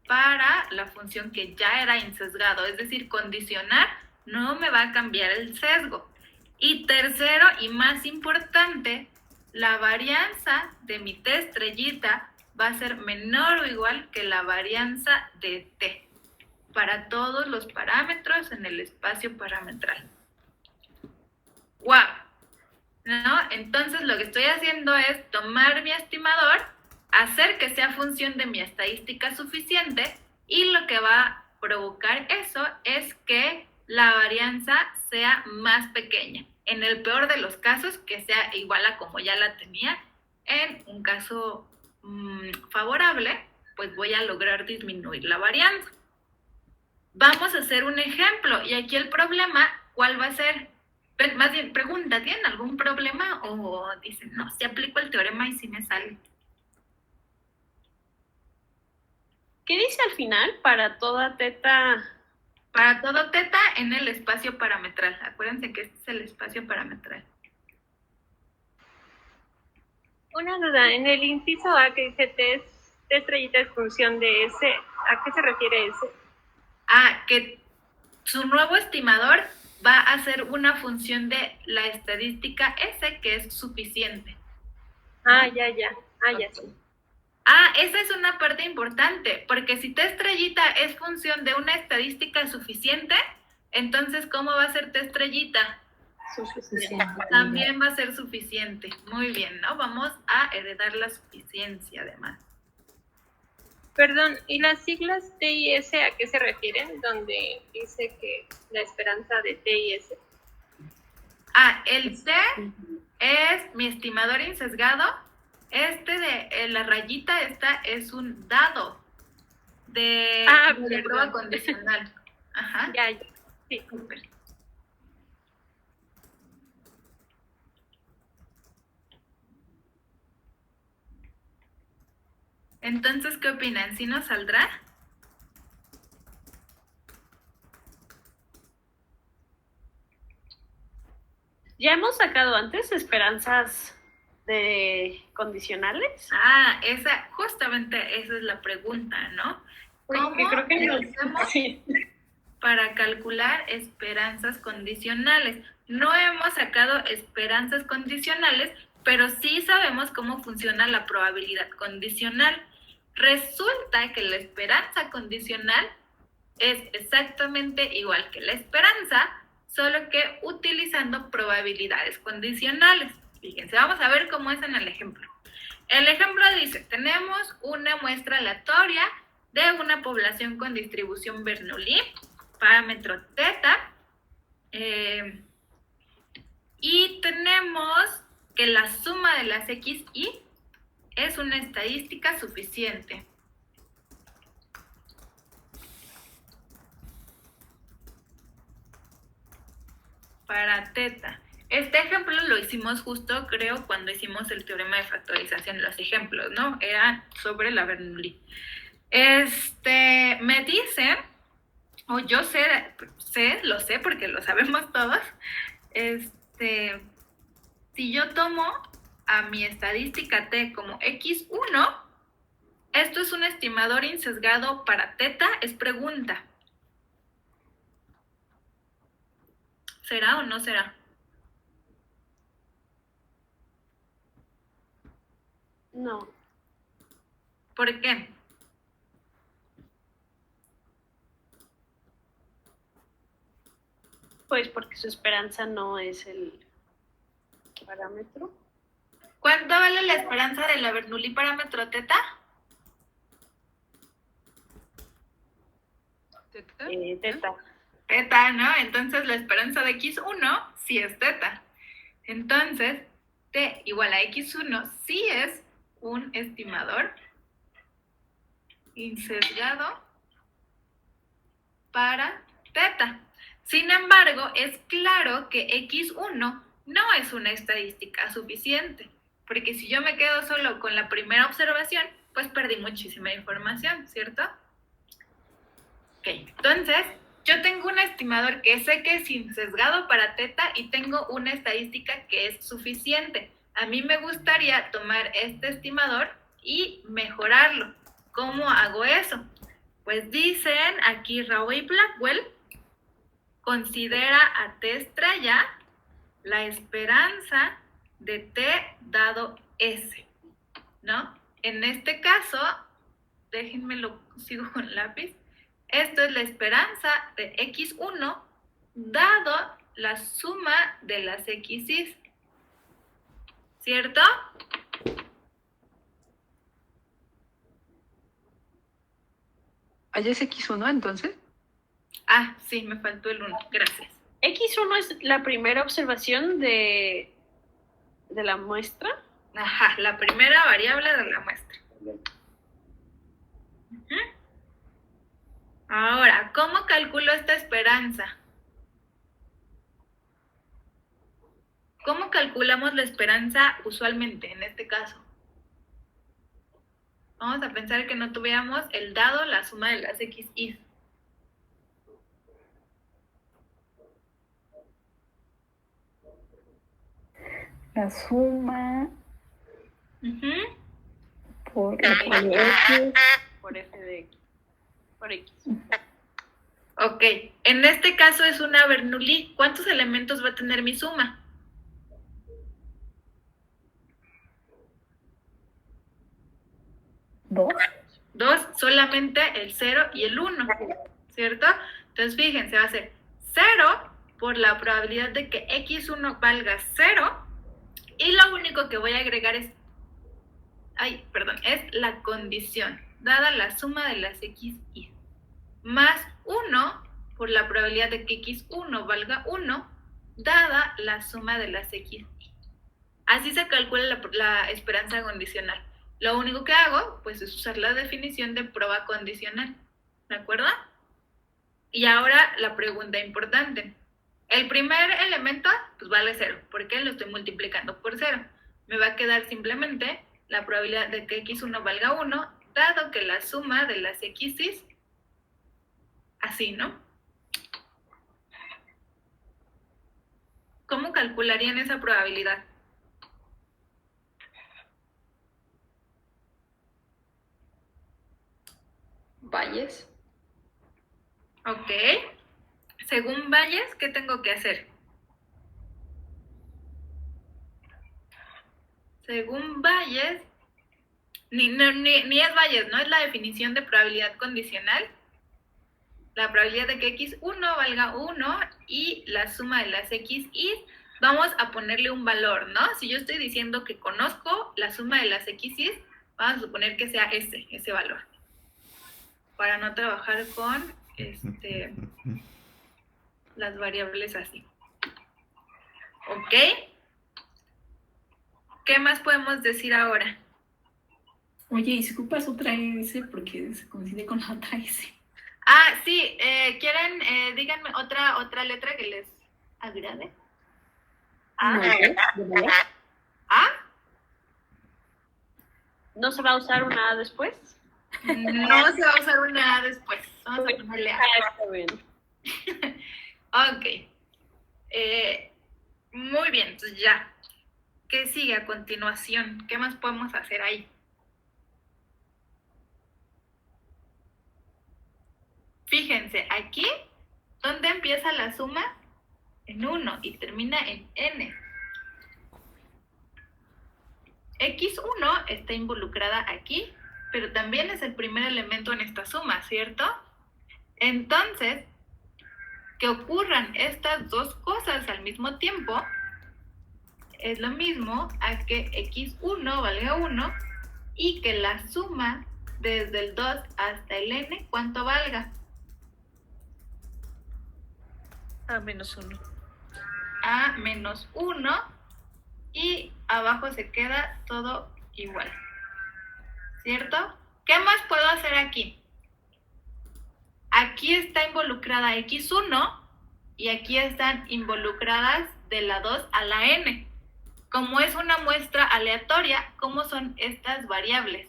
Speaker 1: para la función que ya era insesgado, es decir, condicionar no me va a cambiar el sesgo. Y tercero y más importante, la varianza de mi T estrellita va a ser menor o igual que la varianza de T para todos los parámetros en el espacio parametral. ¡Wow! ¿No? Entonces lo que estoy haciendo es tomar mi estimador, hacer que sea función de mi estadística suficiente y lo que va a provocar eso es que la varianza sea más pequeña. En el peor de los casos, que sea igual a como ya la tenía. En un caso favorable, pues voy a lograr disminuir la varianza. Vamos a hacer un ejemplo y aquí el problema, ¿cuál va a ser? Más bien, pregunta, ¿tienen algún problema? O dicen, no, si aplico el teorema y si me sale.
Speaker 3: ¿Qué dice al final? Para toda teta.
Speaker 1: Para todo teta en el espacio parametral. Acuérdense que este es el espacio parametral.
Speaker 8: Una duda, en el inciso A que dice T estrellita es función de S, ¿a qué se refiere S?
Speaker 1: Que su nuevo estimador va a ser una función de la estadística S, que es suficiente.
Speaker 8: Ya sí.
Speaker 1: Esa es una parte importante, porque si T estrellita es función de una estadística suficiente, entonces, ¿cómo va a ser T estrellita?
Speaker 8: Suficiente.
Speaker 1: También va a ser suficiente. Muy bien, ¿no? Vamos a heredar la suficiencia, además.
Speaker 8: Perdón, ¿y las siglas T y S a qué se refieren? Donde dice que la esperanza de T y S.
Speaker 1: El T es mi estimador insesgado. De la rayita esta es un dado de prueba condicional. Ajá.
Speaker 8: Ya. Sí.
Speaker 1: Súper. Entonces, ¿qué opinan? ¿Sí nos saldrá?
Speaker 3: ¿Ya hemos sacado antes esperanzas de condicionales?
Speaker 1: Justamente esa es la pregunta, ¿no?
Speaker 3: Porque creo que no. Sí.
Speaker 1: Para calcular esperanzas condicionales. No hemos sacado esperanzas condicionales, pero sí sabemos cómo funciona la probabilidad condicional. Resulta que la esperanza condicional es exactamente igual que la esperanza, solo que utilizando probabilidades condicionales. Fíjense, vamos a ver cómo es en el ejemplo. El ejemplo dice, tenemos una muestra aleatoria de una población con distribución Bernoulli, parámetro teta, y tenemos que la suma de las x, y es una estadística suficiente. Para teta. Este ejemplo lo hicimos justo, creo, cuando hicimos el teorema de factorización, los ejemplos, ¿no? Era sobre la Bernoulli. Me dicen, o yo lo sé porque lo sabemos todos, si yo tomo a mi estadística T como X1, esto es un estimador insesgado para teta, es pregunta. ¿Será o no será?
Speaker 3: No.
Speaker 1: ¿Por qué?
Speaker 3: Pues porque su esperanza no es el parámetro.
Speaker 1: ¿Cuánto vale la esperanza de la Bernoulli parámetro teta?
Speaker 3: Teta.
Speaker 1: Teta, ¿no? Entonces la esperanza de X1 sí es teta. Entonces, T igual a X1 sí es un estimador insesgado para teta. Sin embargo, es claro que X1 no es una estadística suficiente, porque si yo me quedo solo con la primera observación, pues perdí muchísima información, ¿cierto? Ok, entonces yo tengo un estimador que sé que es insesgado para teta y tengo una estadística que es suficiente. A mí me gustaría tomar este estimador y mejorarlo. ¿Cómo hago eso? Pues dicen aquí Raoult y Blackwell, considera a T estrella la esperanza de T dado S, ¿no? En este caso, déjenme lo sigo con lápiz. Esto es la esperanza de X1 dado la suma de las X's, ¿cierto?
Speaker 6: ¿Allá es X1 entonces?
Speaker 1: Ah, sí, me faltó el 1, gracias.
Speaker 3: X1 es la primera observación de la muestra.
Speaker 1: Ajá, la primera variable de la muestra. Ahora, ¿cómo calculo esta esperanza? ¿Cómo calculamos la esperanza usualmente en este caso? Vamos a pensar que no tuviéramos el dado, la suma de las X's.
Speaker 6: La suma por
Speaker 3: Por f de x. Por x.
Speaker 1: Ok, en este caso es una Bernoulli. ¿Cuántos elementos va a tener mi suma? Dos, solamente el 0 y el 1, ¿cierto? Entonces fíjense, va a ser 0 por la probabilidad de que X1 valga 0 y lo único que voy a agregar es la condición, dada la suma de las X y más 1 por la probabilidad de que X1 valga 1, dada la suma de las X y. Así se calcula la esperanza condicional. Lo único que hago, pues, es usar la definición de prueba condicional, ¿de acuerdo? Y ahora la pregunta importante. El primer elemento, pues, vale 0, porque lo estoy multiplicando por 0. Me va a quedar simplemente la probabilidad de que X1 valga 1, dado que la suma de las X's, así, ¿no? ¿Cómo calcularían esa probabilidad?
Speaker 6: Bayes.
Speaker 1: Ok. Según Bayes, ¿qué tengo que hacer? Según Bayes, ni es Bayes, ¿no? Es la definición de probabilidad condicional. La probabilidad de que X1 valga 1 y la suma de las X y vamos a ponerle un valor, ¿no? Si yo estoy diciendo que conozco la suma de las X y, vamos a suponer que sea ese valor. Para no trabajar con las variables así. ¿Ok? ¿Qué más podemos decir ahora?
Speaker 9: Oye, ¿y si ocupas otra S porque se coincide con la otra S?
Speaker 1: Ah, sí, ¿quieren? Díganme otra letra que les agrade.
Speaker 8: A.
Speaker 1: ¿A?
Speaker 3: ¿No se va a usar una A después?
Speaker 1: No se va a usar una A después. Vamos a ponerle A.
Speaker 3: Está bien.
Speaker 1: Ok. Muy bien, entonces ya. ¿Qué sigue a continuación? ¿Qué más podemos hacer ahí? Fíjense, aquí, ¿dónde empieza la suma? En 1 y termina en n. X1 está involucrada aquí, pero también es el primer elemento en esta suma, ¿cierto? Entonces, que ocurran estas dos cosas al mismo tiempo es lo mismo a que X1 valga 1 y que la suma desde el 2 hasta el n, ¿cuánto valga?
Speaker 5: A menos 1.
Speaker 1: A menos 1 y abajo se queda todo igual, ¿cierto? ¿Qué más puedo hacer aquí? Aquí está involucrada X1 y aquí están involucradas de la 2 a la n. Como es una muestra aleatoria, ¿cómo son estas variables?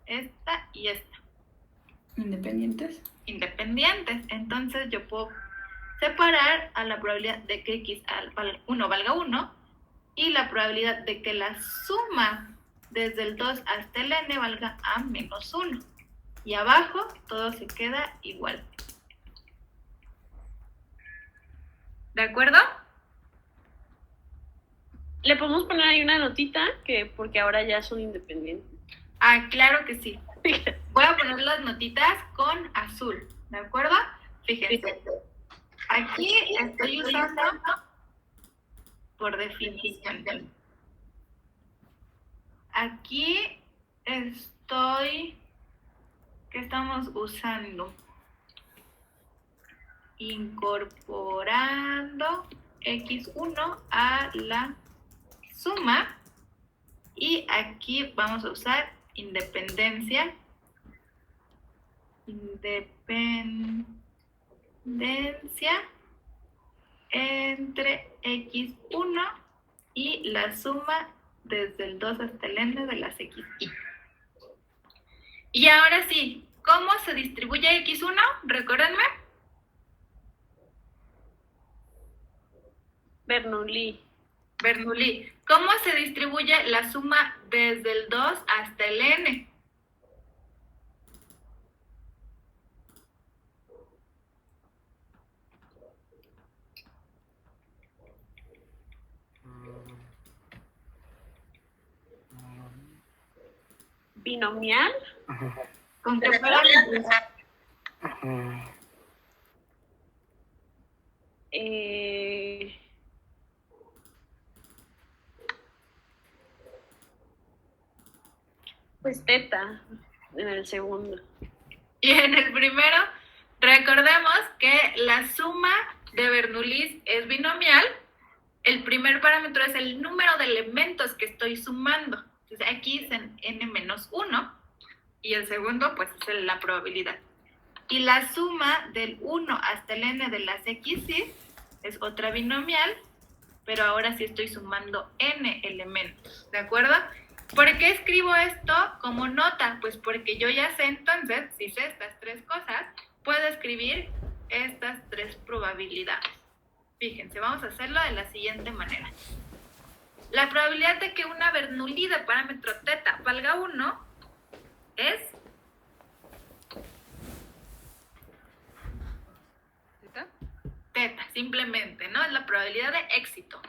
Speaker 1: Esta y esta.
Speaker 9: ¿Independientes?
Speaker 1: Independientes. Entonces yo puedo separar a la probabilidad de que X1 valga 1 y la probabilidad de que la suma desde el 2 hasta el n valga a menos 1. Y abajo todo se queda igual. ¿De acuerdo?
Speaker 3: Le podemos poner ahí una notita que porque ahora ya son independientes.
Speaker 1: Ah, claro que sí. Voy a poner las notitas con azul, ¿de acuerdo? Fíjense. Aquí estoy usando por definición. Aquí estoy... ¿Qué estamos usando? Incorporando X1 a la suma. Y aquí vamos a usar independencia. Independencia entre X1 y la suma desde el 2 hasta el n de las XY. Y ahora sí, ¿cómo se distribuye X1? Recuérdenme.
Speaker 3: Bernoulli.
Speaker 1: Bernoulli. ¿Cómo se distribuye la suma desde el 2 hasta el n?
Speaker 3: Binomial.
Speaker 1: ¿Con qué parámetros?
Speaker 3: Pues teta en el segundo.
Speaker 1: Y en el primero, recordemos que la suma de Bernoulli es binomial. El primer parámetro es el número de elementos que estoy sumando. Entonces aquí es en n-1 y el segundo pues es la probabilidad. Y la suma del 1 hasta el n de las XY es otra binomial, pero ahora sí estoy sumando n elementos, ¿de acuerdo? ¿Por qué escribo esto como nota? Pues porque yo ya sé entonces, si sé estas tres cosas, puedo escribir estas tres probabilidades. Fíjense, vamos a hacerlo de la siguiente manera. La probabilidad de que una Bernoulli de parámetro teta valga 1 es... Teta, simplemente, ¿no? Es la probabilidad de éxito.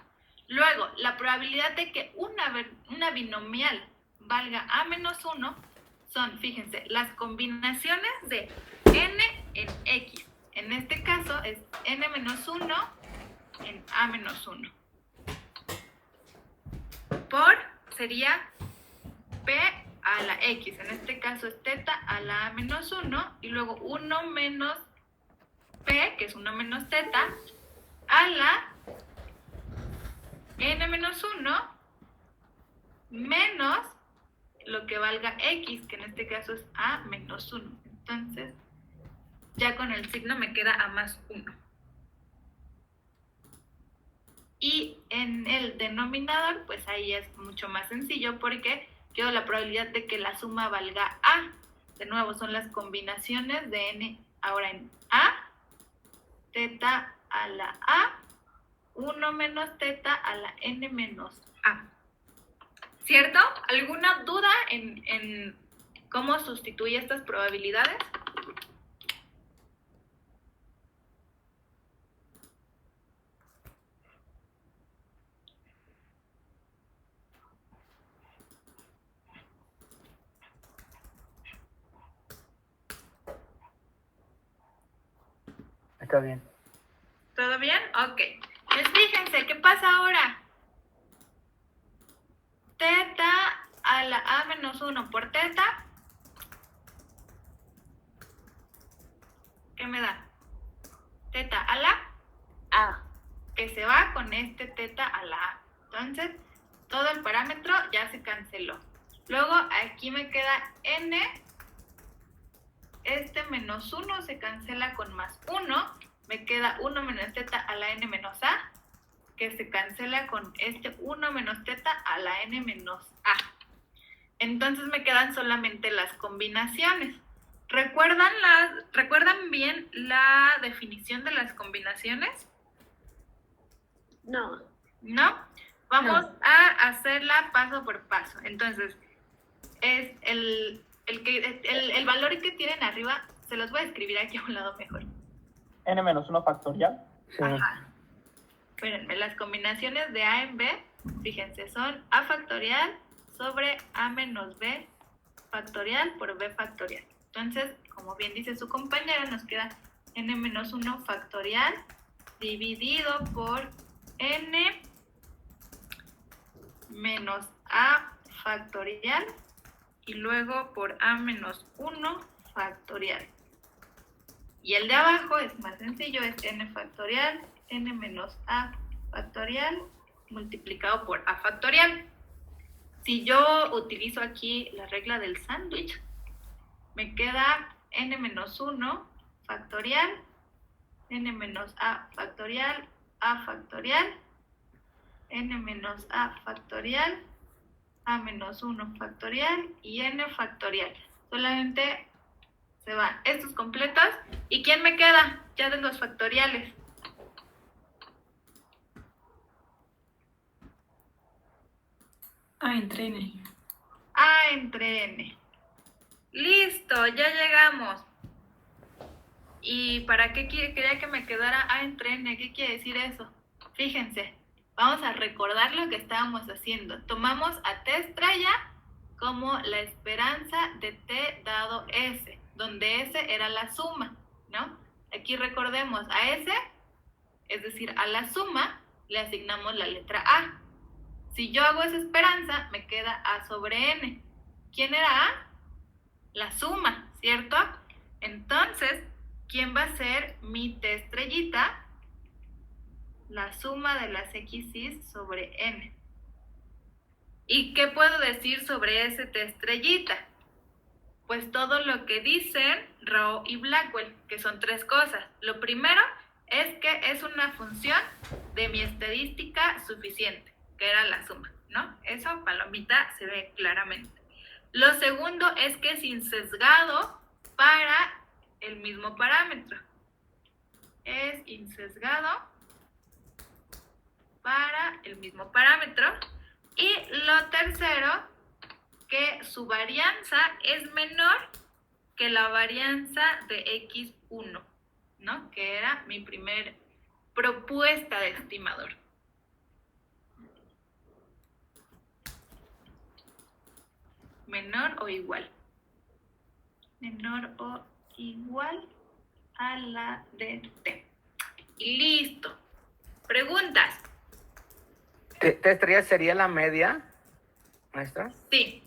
Speaker 1: Luego, la probabilidad de que una binomial valga A-1 son, fíjense, las combinaciones de n en x. En este caso es n-1 en A-1. Por sería P a la X. En este caso es teta a la A-1 y luego 1 menos P, que es 1 menos teta, a la n-1 menos lo que valga X, que en este caso es A-1. Entonces, ya con el signo me queda A más 1. Y en el denominador, pues ahí es mucho más sencillo porque quiero la probabilidad de que la suma valga A. De nuevo, son las combinaciones de n ahora en A, teta a la A, 1 menos teta a la n menos A. ¿Cierto? ¿Alguna duda en cómo sustituye estas probabilidades?
Speaker 10: Está bien.
Speaker 1: ¿Todo bien? Ok. Pues fíjense, ¿qué pasa ahora? Teta a la A menos 1 por teta. ¿Qué me da? Teta a la
Speaker 3: A.
Speaker 1: que se va con este teta a la A. Entonces, todo el parámetro ya se canceló. Luego, aquí me queda n. Este menos 1 se cancela con más 1. Me queda 1 menos teta a la n menos a, que se cancela con este 1 menos teta a la n menos a. Entonces me quedan solamente las combinaciones. ¿Recuerdan bien la definición de las combinaciones?
Speaker 3: No.
Speaker 1: ¿No? Vamos a hacerla paso por paso. Entonces, es el valor que tienen arriba, se los voy a escribir aquí a un lado mejor.
Speaker 4: N menos 1 factorial.
Speaker 10: Sí.
Speaker 1: Ajá. Espérenme, las combinaciones de A en B, fíjense, son A factorial sobre A menos B factorial por B factorial. Entonces, como bien dice su compañera, nos queda N menos 1 factorial dividido por N menos A factorial y luego por A menos 1 factorial. Y el de abajo es más sencillo, es n factorial, n menos a factorial multiplicado por a factorial. Si yo utilizo aquí la regla del sándwich, me queda n menos 1 factorial, n menos a factorial, n menos a factorial, a menos 1 factorial y n factorial. Solamente se van estos completos. ¿Y quién me queda? Ya de los factoriales.
Speaker 9: A entre n.
Speaker 1: A entre n. Listo, ya llegamos. ¿Y para qué quería que me quedara A entre n? ¿Qué quiere decir eso? Fíjense, vamos a recordar lo que estábamos haciendo. Tomamos a t estrella como la esperanza de t dado s, donde s era la suma, ¿no? Aquí recordemos, a s, es decir, a la suma, le asignamos la letra A. Si yo hago esa esperanza, me queda A sobre n. ¿Quién era A? La suma, ¿cierto? Entonces, ¿quién va a ser mi t estrellita? La suma de las x's sobre n. ¿Y qué puedo decir sobre ese t estrellita? Pues todo lo que dicen Rowe y Blackwell, que son tres cosas. Lo primero es que es una función de mi estadística suficiente, que era la suma, ¿no? Eso, palomita, se ve claramente. Lo segundo es que es insesgado para el mismo parámetro. Es insesgado para el mismo parámetro. Y lo tercero, que su varianza es menor que la varianza de x1, ¿no? Que era mi primer propuesta de estimador. Menor o igual. Menor o igual a la de t. Y listo. Preguntas.
Speaker 10: ¿T estrella sería la media, maestra?
Speaker 1: Sí.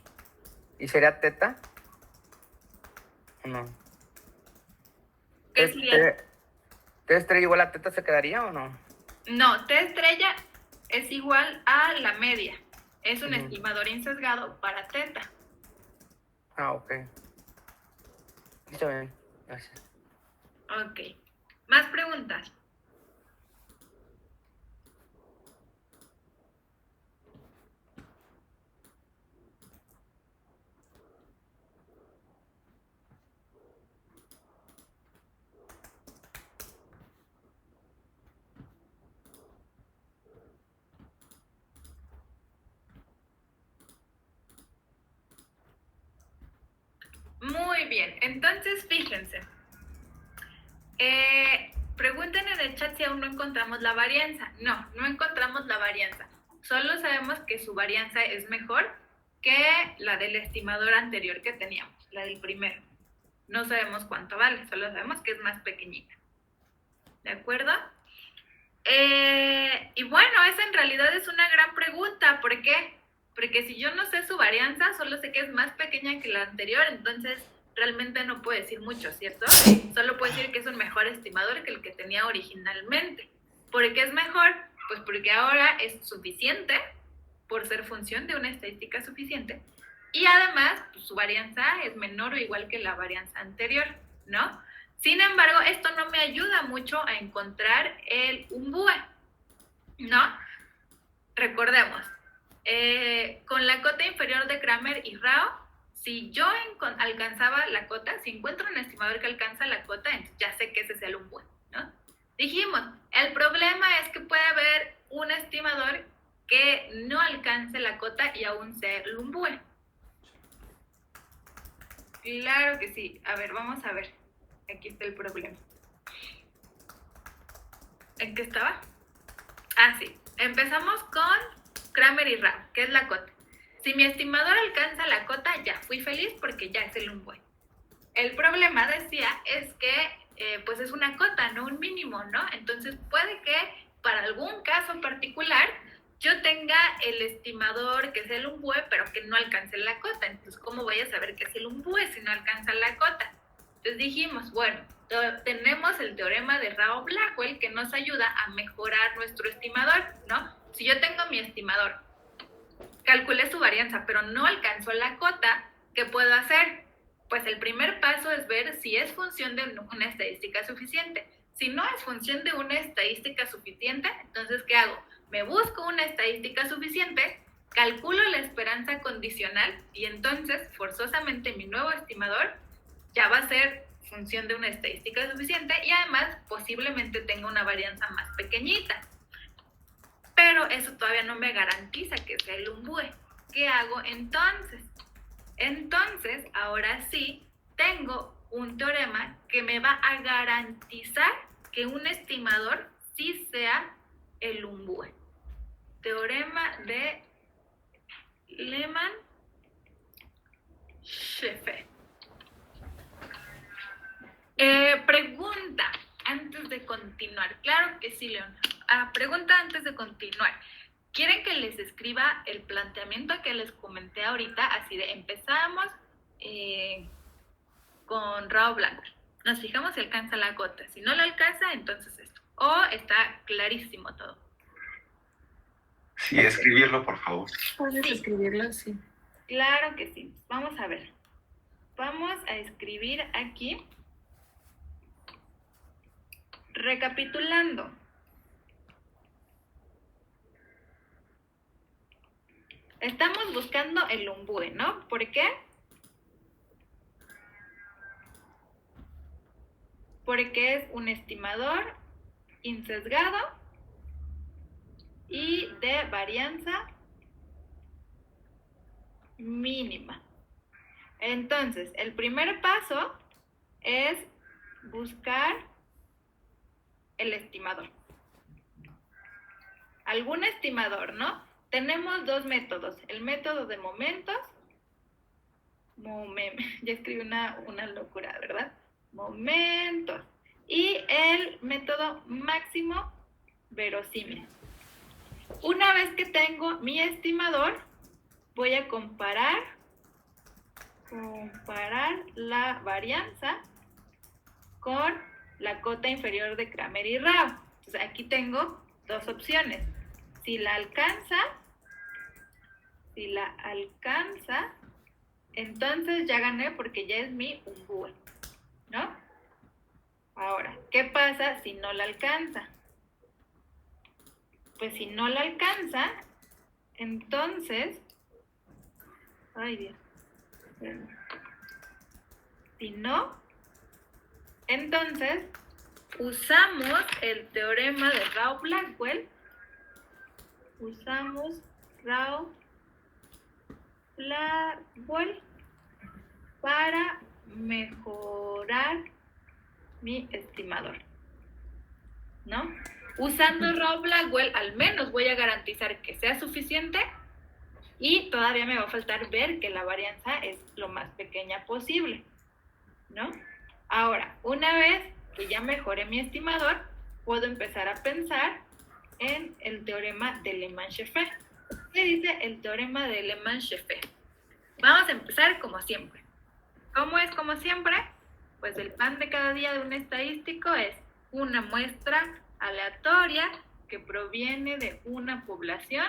Speaker 10: ¿Y sería teta? ¿O no?
Speaker 1: ¿Qué sería?
Speaker 10: ¿T estrella igual a teta se quedaría o no?
Speaker 1: No, t estrella es igual a la media. Es un estimador insesgado para teta.
Speaker 10: Ah, ok. Está bien, gracias.
Speaker 1: Ok. ¿Más preguntas? Muy bien, entonces fíjense. Pregunten en el chat si aún no encontramos la varianza. No, no encontramos la varianza. Solo sabemos que su varianza es mejor que la del estimador anterior que teníamos, la del primero. No sabemos cuánto vale, solo sabemos que es más pequeñita. ¿De acuerdo? Y bueno, esa en realidad es una gran pregunta. ¿Por qué? Porque si yo no sé su varianza, solo sé que es más pequeña que la anterior, entonces realmente no puedo decir mucho, ¿cierto? Solo puedo decir que es un mejor estimador que el que tenía originalmente. ¿Por qué es mejor? Pues porque ahora es suficiente, por ser función de una estadística suficiente, y además pues, su varianza es menor o igual que la varianza anterior, ¿no? Sin embargo, esto no me ayuda mucho a encontrar el umbúe, ¿no? Recordemos, con la cota inferior de Kramer y Rao, si yo alcanzaba la cota, si encuentro un estimador que alcanza la cota, ya sé que ese es el umbúe, ¿no? Dijimos, el problema es que puede haber un estimador que no alcance la cota y aún sea el umbúe. Claro que sí. A ver, vamos a ver. Aquí está el problema. ¿En qué estaba? Ah, sí. Empezamos con Kramer y Rao, que es la cota. Si mi estimador alcanza la cota, ya fui feliz porque ya es el umbúe. El problema, decía, es que pues es una cota, no un mínimo, ¿no? Entonces puede que para algún caso particular yo tenga el estimador que es el umbúe, pero que no alcance la cota. Entonces, ¿cómo voy a saber que es el umbúe si no alcanza la cota? Entonces dijimos, bueno, tenemos el teorema de Rao-Blackwell que nos ayuda a mejorar nuestro estimador, ¿no? Si yo tengo mi estimador, calculé su varianza, pero no alcanzó la cota, ¿qué puedo hacer? Pues el primer paso es ver si es función de una estadística suficiente. Si no es función de una estadística suficiente, entonces, ¿qué hago? Me busco una estadística suficiente, calculo la esperanza condicional y entonces, forzosamente, mi nuevo estimador ya va a ser función de una estadística suficiente y además posiblemente tenga una varianza más pequeñita. Pero eso todavía no me garantiza que sea el umbúe. ¿Qué hago entonces? Entonces, ahora sí, tengo un teorema que me va a garantizar que un estimador sí sea el umbúe. Teorema de Lehmann-Schiffer. Pregunta antes de continuar. Claro que sí, Leona. Pregunta antes de continuar. ¿Quieren que les escriba el planteamiento que les comenté ahorita? Así de empezamos con Rao-Blackwell. Nos fijamos si alcanza la cota. Si no la alcanza, entonces esto. O está clarísimo todo.
Speaker 7: Sí, escribirlo, por favor.
Speaker 9: ¿Puedes escribirlo? Sí.
Speaker 1: Claro que sí. Vamos a ver. Vamos a escribir aquí. Recapitulando. Estamos buscando el umbúe, ¿no? ¿Por qué? Porque es un estimador insesgado y de varianza mínima. Entonces, el primer paso es buscar el estimador. Algún estimador, ¿no? Tenemos dos métodos. El método de momentos. Ya escribí una locura, ¿verdad? Momentos. Y el método máximo verosímil. Una vez que tengo mi estimador, voy a comparar la varianza con la cota inferior de Kramer y Rao. Entonces aquí tengo dos opciones. Si la alcanza, entonces ya gané porque ya es mi umbúe, ¿no? Ahora, ¿qué pasa si no la alcanza? Pues si no la alcanza, entonces... Ay, Dios. Si no, entonces usamos el teorema de Rao-Blackwell. Usamos Rao-Blackwell para mejorar mi estimador, ¿no? Usando Rao Blackwell, al menos voy a garantizar que sea suficiente y todavía me va a faltar ver que la varianza es lo más pequeña posible, ¿no? Ahora, una vez que ya mejoré mi estimador, puedo empezar a pensar en el teorema de Lehmann-Scheffer. ¿Qué dice el teorema de Lehmann-Scheffer? Vamos a empezar como siempre. ¿Cómo es como siempre? Pues el pan de cada día de un estadístico es una muestra aleatoria que proviene de una población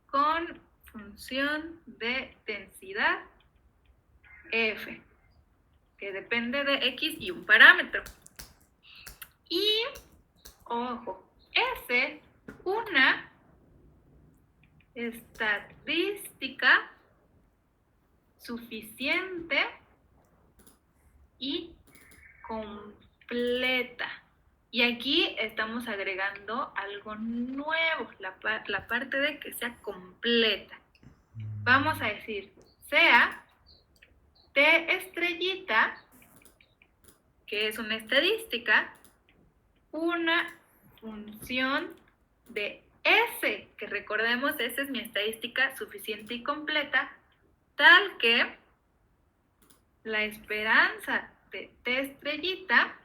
Speaker 1: con función de densidad F, que depende de X y un parámetro. Y, ojo, es una estadística suficiente y completa. Y aquí estamos agregando algo nuevo, la parte de que sea completa. Vamos a decir, sea T estrellita, que es una estadística, una función de S, que recordemos, esa es mi estadística suficiente y completa, tal que la esperanza de T estrellita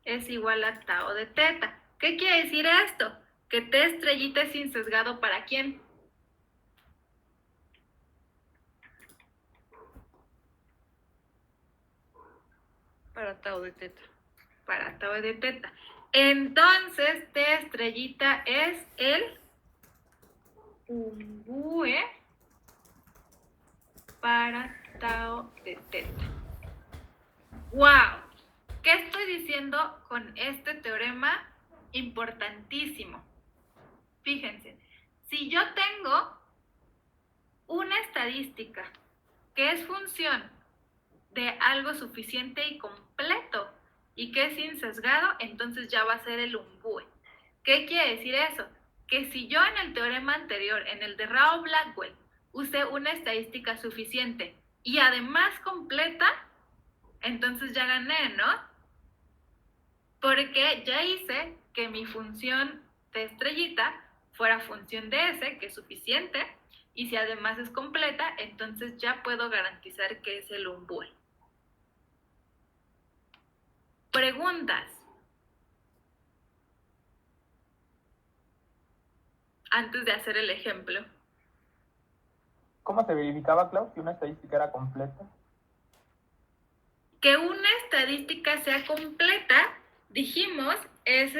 Speaker 1: es igual a tau de teta. ¿Qué quiere decir esto? Que T estrellita es insesgado ¿para quién?
Speaker 5: Para tau de teta.
Speaker 1: Para tau de teta. Entonces, T estrellita es el umbue para tau de teta. ¡Wow! ¿Qué estoy diciendo con este teorema? Importantísimo. Fíjense, si yo tengo una estadística que es función de algo suficiente y completo y que es insesgado, entonces ya va a ser el umbue. ¿Qué quiere decir eso? Que si yo en el teorema anterior, en el de Rao Blackwell, usé una estadística suficiente y además completa, entonces ya gané, ¿no? Porque ya hice que mi función de estrellita fuera función de S, que es suficiente, y si además es completa, entonces ya puedo garantizar que es el umbue. Preguntas. Antes de hacer el ejemplo.
Speaker 4: ¿Cómo se verificaba, Clau, si una estadística era completa?
Speaker 1: Que una estadística sea completa, dijimos, es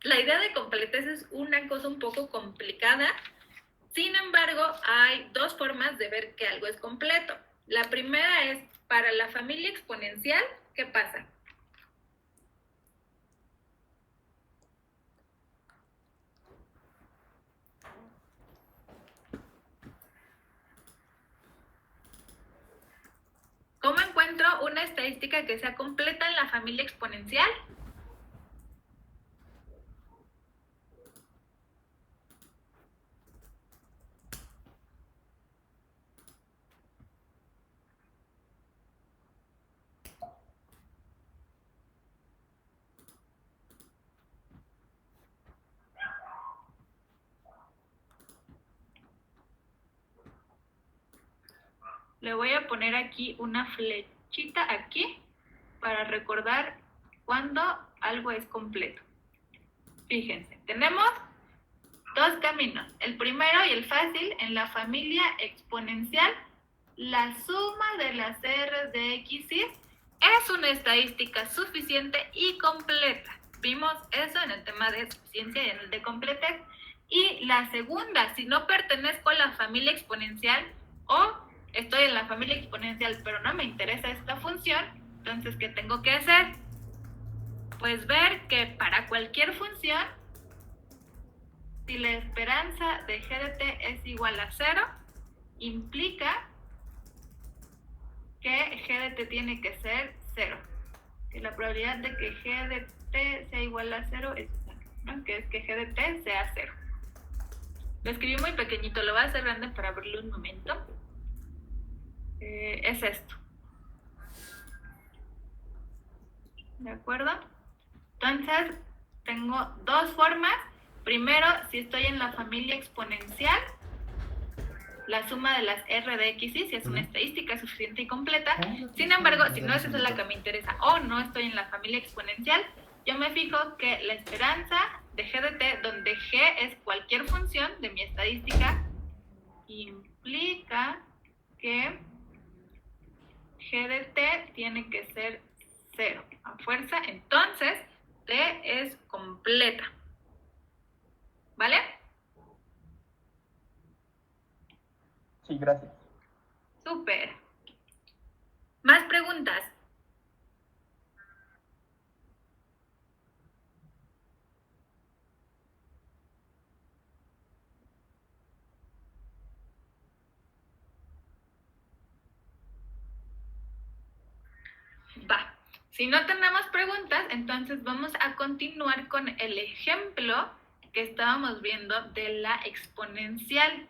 Speaker 1: la idea de completez es una cosa un poco complicada. Sin embargo, hay dos formas de ver que algo es completo. La primera es para la familia exponencial, ¿qué pasa? ¿Cómo encuentro una estadística que sea completa en la familia exponencial? Le voy a poner aquí una flechita aquí para recordar cuando algo es completo. Fíjense, tenemos dos caminos. El primero y el fácil, en la familia exponencial, la suma de las R's de X y es una estadística suficiente y completa. Vimos eso en el tema de suficiencia y en el de completez. Y la segunda, si no pertenezco a la familia exponencial o estoy en la familia exponencial pero no me interesa esta función, entonces ¿qué tengo que hacer? Pues ver que para cualquier función, si la esperanza de g de t es igual a 0, implica que g de t tiene que ser 0. Que la probabilidad de que g de t sea igual a 0 es 0, ¿no? Que es que g de t sea 0. Lo escribí muy pequeñito, lo voy a hacer grande para verlo un momento. Es esto. ¿De acuerdo? Entonces, tengo dos formas. Primero, si estoy en la familia exponencial, la suma de las R de X y si es una estadística suficiente y completa. Sin embargo, si no es esa la que me interesa o no estoy en la familia exponencial, yo me fijo que la esperanza de G de T, donde G es cualquier función de mi estadística, implica que G de T tiene que ser 0 a fuerza, entonces T es completa. ¿Vale?
Speaker 4: Sí, gracias.
Speaker 1: Súper. ¿Más preguntas? Va. Si no tenemos preguntas, entonces vamos a continuar con el ejemplo que estábamos viendo de la exponencial.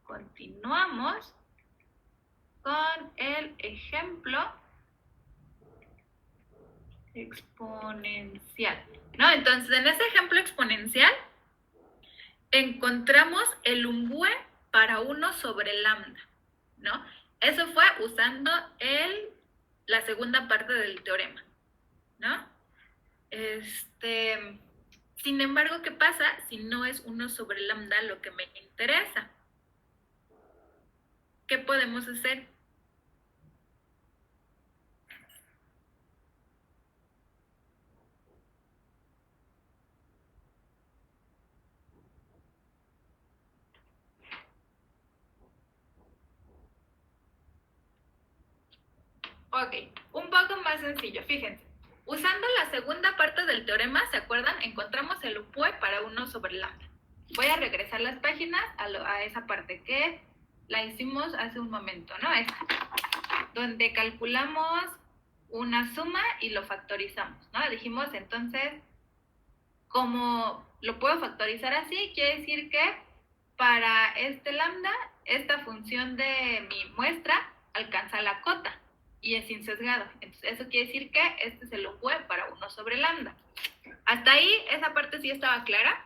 Speaker 1: Continuamos con el ejemplo exponencial, ¿no? Entonces, en ese ejemplo exponencial, encontramos el umbue para 1 sobre lambda, ¿no? Eso fue usando la segunda parte del teorema, ¿no? Sin embargo, ¿qué pasa si no es 1 sobre lambda lo que me interesa? ¿Qué podemos hacer? Ok, un poco más sencillo, fíjense. Usando la segunda parte del teorema, ¿se acuerdan? Encontramos el umbue para 1 sobre lambda. Voy a regresar las páginas a esa parte que la hicimos hace un momento, ¿no? Esta, donde calculamos una suma y lo factorizamos, ¿no? Dijimos entonces, como lo puedo factorizar así, quiere decir que para este lambda, esta función de mi muestra alcanza la cota y es insesgado. Entonces, eso quiere decir que este es el umbue para 1 sobre lambda. ¿Hasta ahí esa parte sí estaba clara?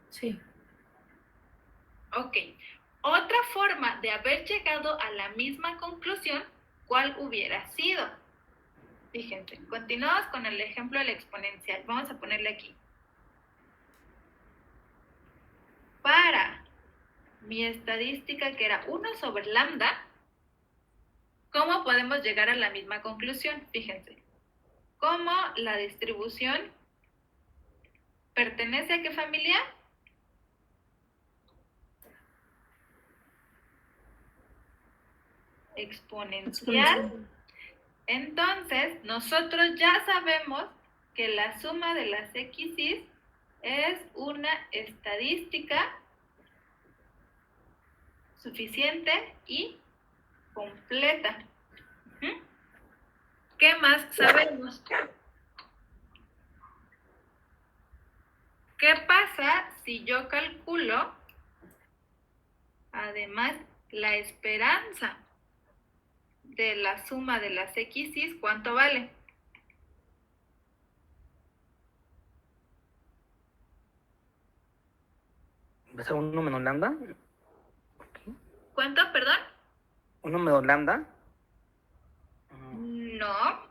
Speaker 9: Sí.
Speaker 1: Ok. Otra forma de haber llegado a la misma conclusión, ¿cuál hubiera sido? Fíjense, continuamos con el ejemplo del exponencial. Vamos a ponerle aquí. Para mi estadística, que era 1 sobre lambda, ¿cómo podemos llegar a la misma conclusión? Fíjense, ¿cómo la distribución pertenece a qué familia? Exponencial. Entonces, nosotros ya sabemos que la suma de las x's es una estadística suficiente y completa. ¿Qué más sabemos? ¿Qué pasa si yo calculo, además, la esperanza de la suma de las x's? ¿Cuánto vale?
Speaker 10: ¿Vas a 1 menos lambda?
Speaker 1: ¿Cuánto, perdón?
Speaker 10: 1 menos lambda.
Speaker 1: No.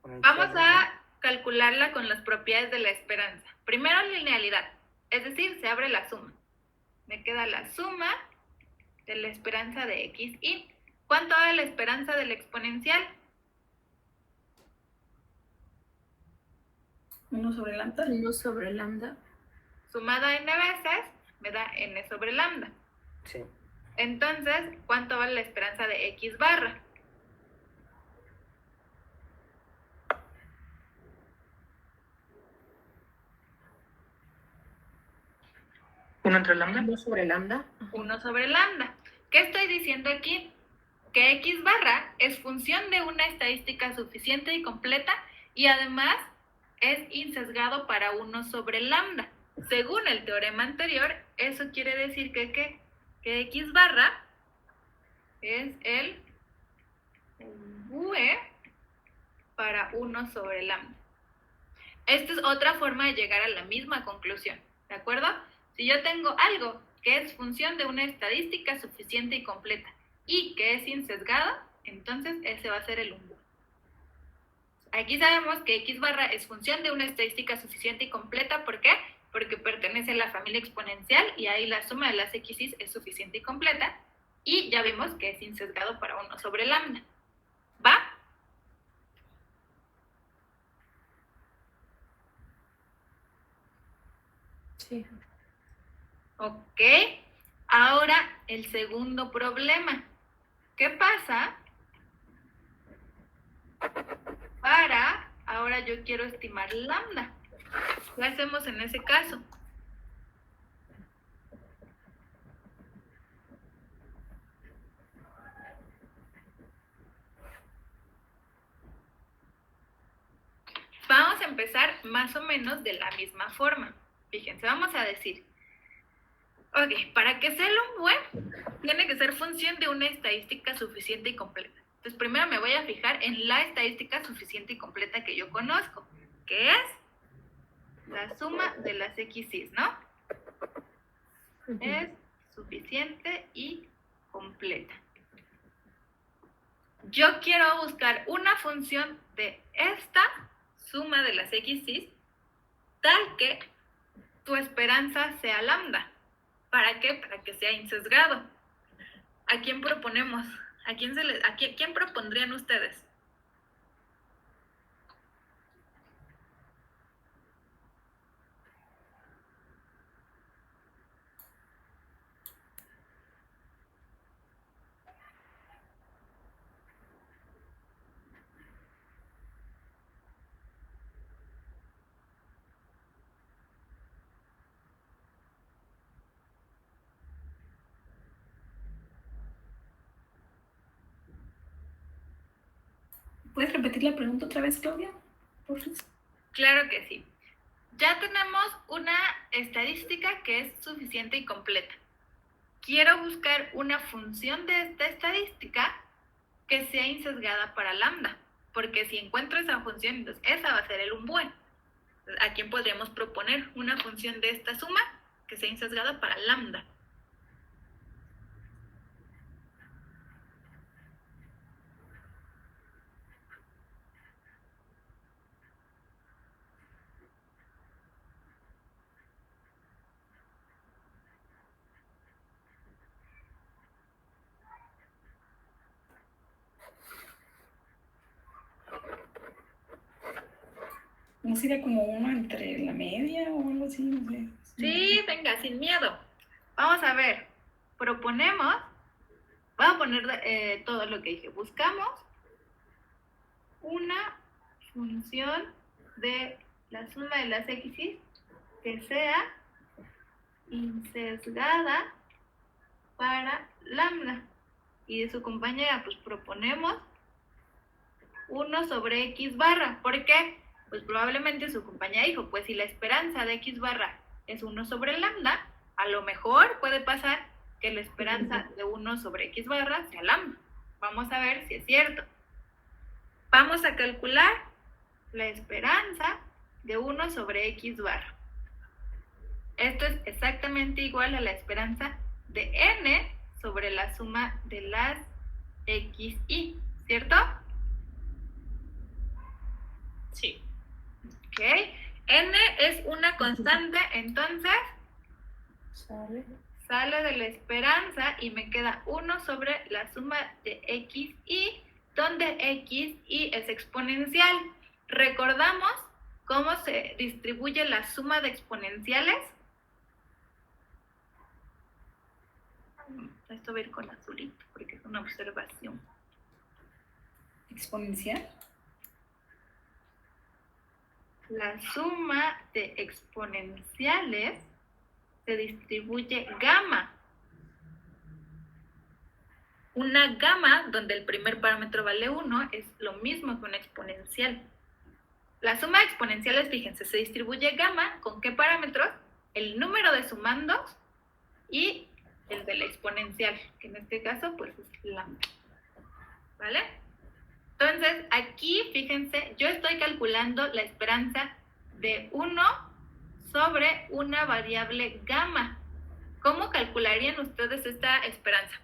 Speaker 1: Vamos a calcularla con las propiedades de la esperanza. Primero, linealidad, es decir, se abre la suma. Me queda la suma de la esperanza de x y ¿cuánto vale la esperanza del exponencial?
Speaker 9: 1 sobre lambda.
Speaker 5: 1 sobre lambda.
Speaker 1: Sumada n veces me da n sobre lambda.
Speaker 10: Sí.
Speaker 1: Entonces, ¿cuánto vale la esperanza de x barra?
Speaker 2: ¿1 entre lambda?
Speaker 5: 1 sobre lambda.
Speaker 1: 1 sobre lambda. ¿Qué estoy diciendo aquí? Que x barra es función de una estadística suficiente y completa y además es insesgado para 1 sobre lambda. según el teorema anterior, eso quiere decir que X barra es el V para 1 sobre lambda. Esta es otra forma de llegar a la misma conclusión, ¿de acuerdo? Si yo tengo algo que es función de una estadística suficiente y completa y que es insesgado, entonces ese va a ser el umbúe. Aquí sabemos que X barra es función de una estadística suficiente y completa. ¿Por qué? Porque pertenece a la familia exponencial y ahí la suma de las x's es suficiente y completa. Y ya vimos que es insesgado para 1 sobre lambda. ¿Va?
Speaker 5: Sí.
Speaker 1: Ok. Ahora el segundo problema. ¿Qué pasa? Ahora yo quiero estimar lambda. ¿Qué hacemos en ese caso? Vamos a empezar más o menos de la misma forma. Fíjense, vamos a decir, ok, para que sea el umbúe, tiene que ser función de una estadística suficiente y completa. Entonces, primero me voy a fijar en la estadística suficiente y completa que yo conozco, que es la suma de las x's, ¿no? Es suficiente y completa. Yo quiero buscar una función de esta suma de las x's tal que tu esperanza sea lambda. ¿Para qué? Para que sea insesgado. ¿A quién proponemos? ¿Quién propondrían ustedes?
Speaker 9: ¿Puedes repetir la pregunta otra vez, Claudia? Por favor.
Speaker 1: Claro que sí. Ya tenemos una estadística que es suficiente y completa. Quiero buscar una función de esta estadística que sea insesgada para lambda, porque si encuentro esa función, entonces esa va a ser el umbúe. ¿A quién podríamos proponer una función de esta suma que sea insesgada para lambda?
Speaker 9: ¿No sería como uno entre la media o algo así? No sé.
Speaker 1: Sí, venga, sin miedo. Vamos a ver. Proponemos, vamos a poner todo lo que dije. Buscamos una función de la suma de las x's que sea insesgada para lambda. Y de su compañera, pues proponemos 1 sobre x barra. ¿Por qué? Pues probablemente su compañera dijo, pues si la esperanza de x barra es 1 sobre lambda, a lo mejor puede pasar que la esperanza de 1 sobre x barra sea lambda. Vamos a ver si es cierto. Vamos a calcular la esperanza de 1 sobre x barra. Esto es exactamente igual a la esperanza de n sobre la suma de las xy, ¿cierto?
Speaker 3: Sí.
Speaker 1: Ok. N es una constante, entonces sale de la esperanza y me queda 1 sobre la suma de xy, donde xy es exponencial. ¿Recordamos cómo se distribuye la suma de exponenciales? Esto va a ir con azulito, porque es una observación.
Speaker 9: ¿Exponencial?
Speaker 1: La suma de exponenciales se distribuye gamma. Una gamma donde el primer parámetro vale 1 es lo mismo que una exponencial. La suma de exponenciales, fíjense, se distribuye gamma ¿con qué parámetros? el número de sumandos y el de la exponencial, que en este caso pues es lambda. ¿Vale? Entonces, aquí, fíjense, yo estoy calculando la esperanza de 1 sobre una variable gamma. ¿Cómo calcularían ustedes esta esperanza?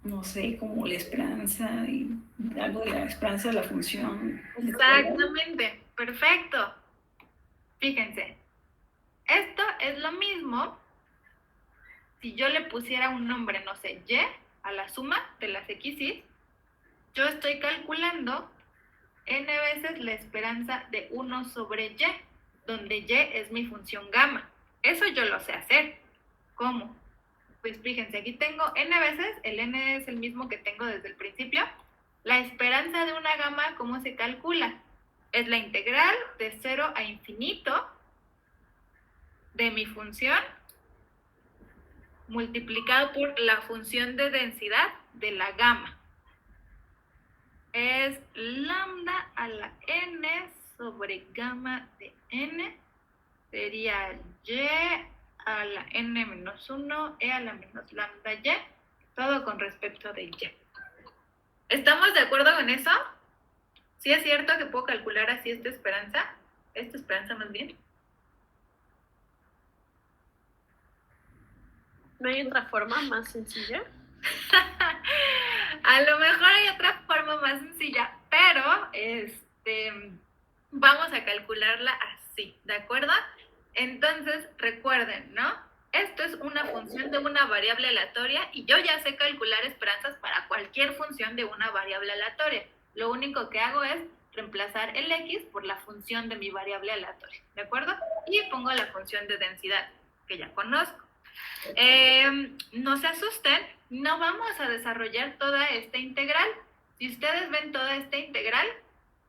Speaker 9: No sé, como la esperanza y algo de la esperanza de la función.
Speaker 1: Exactamente, perfecto. Fíjense, esto es lo mismo si yo le pusiera un nombre, no sé, y a la suma de las xy. Yo estoy calculando n veces la esperanza de 1 sobre y, donde y es mi función gamma. Eso yo lo sé hacer. ¿Cómo? Pues fíjense, aquí tengo n veces, el n es el mismo que tengo desde el principio. La esperanza de una gamma, ¿cómo se calcula? Es la integral de 0 a infinito de mi función multiplicado por la función de densidad de la gamma. Es lambda a la n sobre gamma de n, sería y a la n menos 1, e a la menos lambda y, todo con respecto de y. ¿Estamos de acuerdo con eso? ¿Sí es cierto que puedo calcular así esta esperanza? Esta esperanza más bien.
Speaker 3: ¿No hay otra forma más sencilla?
Speaker 1: A lo mejor hay otra forma más sencilla, pero vamos a calcularla así, ¿de acuerdo? Entonces, recuerden, ¿no? Esto es una función de una variable aleatoria y yo ya sé calcular esperanzas para cualquier función de una variable aleatoria. Lo único que hago es reemplazar el x por la función de mi variable aleatoria, ¿de acuerdo? Y pongo la función de densidad, que ya conozco. No se asusten, no vamos a desarrollar toda esta integral. Si ustedes ven toda esta integral,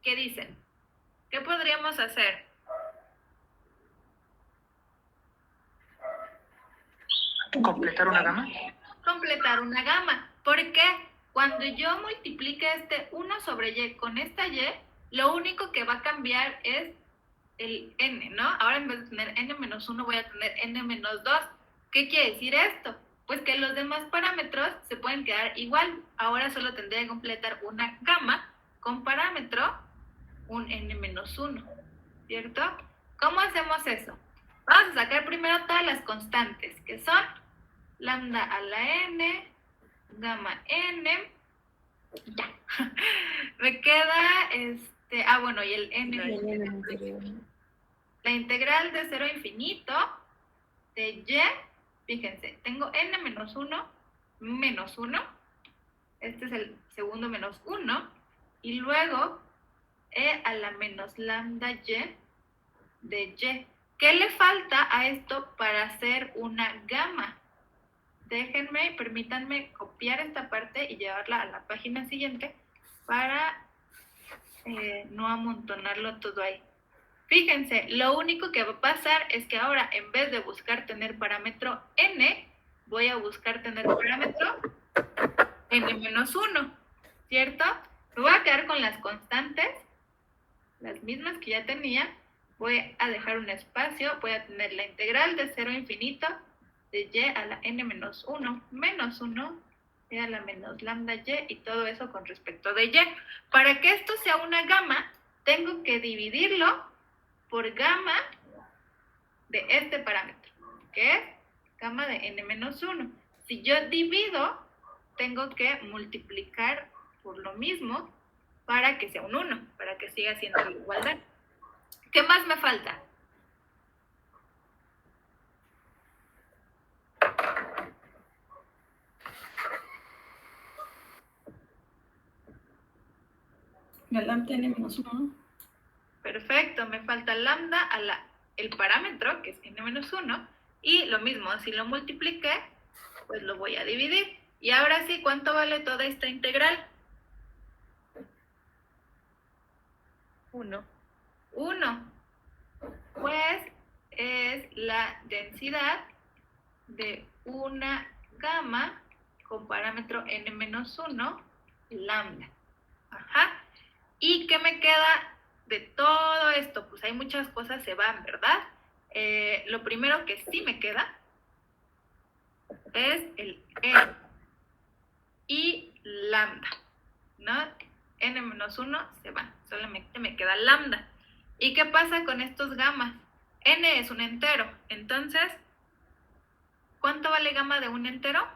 Speaker 1: ¿qué dicen? ¿Qué podríamos hacer?
Speaker 2: ¿Completar una gama?
Speaker 1: Completar una gama. ¿Por qué? Cuando yo multiplique este 1 sobre y con esta y, lo único que va a cambiar es el n, ¿no? Ahora en vez de tener n menos 1 voy a tener n menos 2. ¿Qué quiere decir esto? Pues que los demás parámetros se pueden quedar igual. Ahora solo tendría que completar una gama con parámetro un n menos 1, ¿cierto? ¿Cómo hacemos eso? Vamos a sacar primero todas las constantes, que son lambda a la n, gamma n, ya. Me queda, bueno, y el n. La integral de 0 a infinito de y, fíjense, tengo n menos 1, menos 1, este es el segundo menos 1, y luego e a la menos lambda y de y. ¿Qué le falta a esto para hacer una gama? Déjenme, permítanme copiar esta parte y llevarla a la página siguiente para no amontonarlo todo ahí. Fíjense, lo único que va a pasar es que ahora en vez de buscar tener parámetro n, voy a buscar tener parámetro n-1, ¿cierto? Me voy a quedar con las constantes, las mismas que ya tenía. Voy a dejar un espacio, voy a tener la integral de 0 a infinito de y a la n-1 menos 1 e a la menos lambda y todo eso con respecto de y. Para que esto sea una gama, tengo que dividirlo por gamma de este parámetro, que es gamma de n-1. Si yo divido, tengo que multiplicar por lo mismo para que sea un 1, para que siga siendo la igualdad. ¿Qué más me falta?
Speaker 9: La lambda n-1.
Speaker 1: Perfecto, me falta lambda a el parámetro, que es n-1, y lo mismo, si lo multipliqué, pues lo voy a dividir. Y ahora sí, ¿cuánto vale toda esta integral?
Speaker 3: 1.
Speaker 1: 1. Pues es la densidad de una gama con parámetro n-1, lambda. Ajá. ¿Y qué me queda de todo esto? Pues hay muchas cosas se van, ¿verdad? Lo primero que sí me queda es el n y lambda, ¿no? n-1 se va, solamente me queda lambda. ¿Y qué pasa con estos gamas? N es un entero, entonces, ¿cuánto vale gamma de un entero?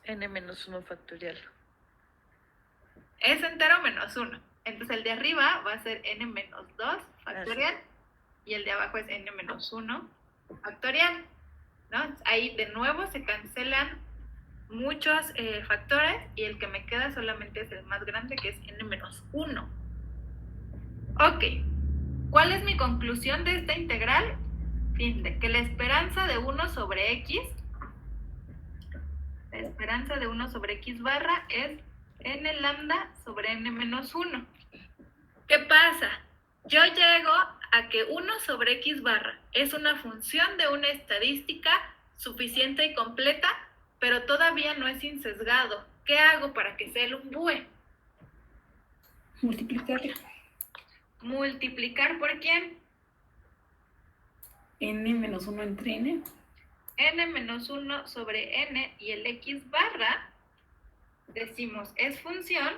Speaker 3: n-1 factorial.
Speaker 1: Es entero menos 1. Entonces el de arriba va a ser n-2 factorial y el de abajo es n-1 factorial, ¿no? Ahí de nuevo se cancelan muchos factores y el que me queda solamente es el más grande, que es n-1. Ok, ¿cuál es mi conclusión de esta integral? Fíjense, que la esperanza de 1 sobre x, la esperanza de 1 sobre x barra es n lambda sobre n-1. ¿Qué pasa? Yo llego a que 1 sobre x barra es una función de una estadística suficiente y completa, pero todavía no es insesgado. ¿Qué hago para que sea el umbúe?
Speaker 9: Multiplicar.
Speaker 1: ¿Multiplicar por quién?
Speaker 9: n-1 entre n.
Speaker 1: n-1 sobre n y el x barra, decimos, es función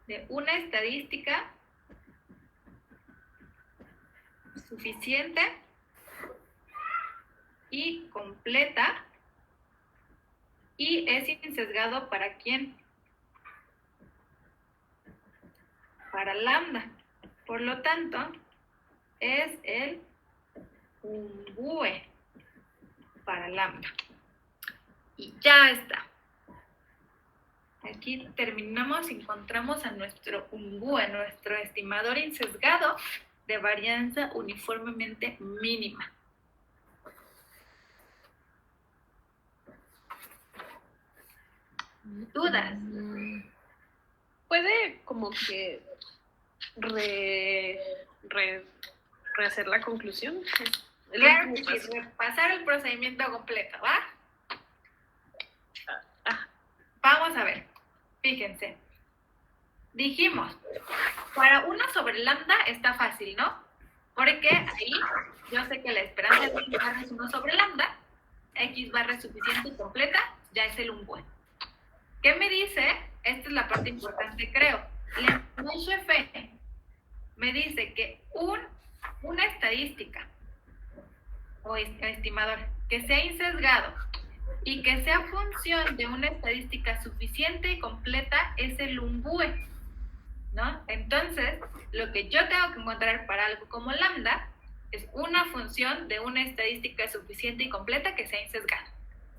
Speaker 1: de una estadística suficiente y completa y es insesgado ¿para quién? Para lambda. Por lo tanto, es el umbúe para lambda. Y ya está. Aquí terminamos y encontramos a nuestro umbúe, nuestro estimador insesgado de varianza uniformemente mínima. ¿Dudas?
Speaker 3: ¿Puede como que rehacer la conclusión?
Speaker 1: Claro que sí, repasar el procedimiento completo, ¿va? Vamos a ver, fíjense. Dijimos, para 1 sobre lambda está fácil, ¿no? Porque ahí yo sé que la esperanza de x barra es 1 sobre lambda, x barra es suficiente y completa, ya es el umbúe. ¿Qué me dice? Esta es la parte importante, creo. La F me dice que una estadística o estimador que sea insesgado y que sea función de una estadística suficiente y completa es el umbúe, ¿no? Entonces, lo que yo tengo que encontrar para algo como lambda es una función de una estadística suficiente y completa que sea insesgada.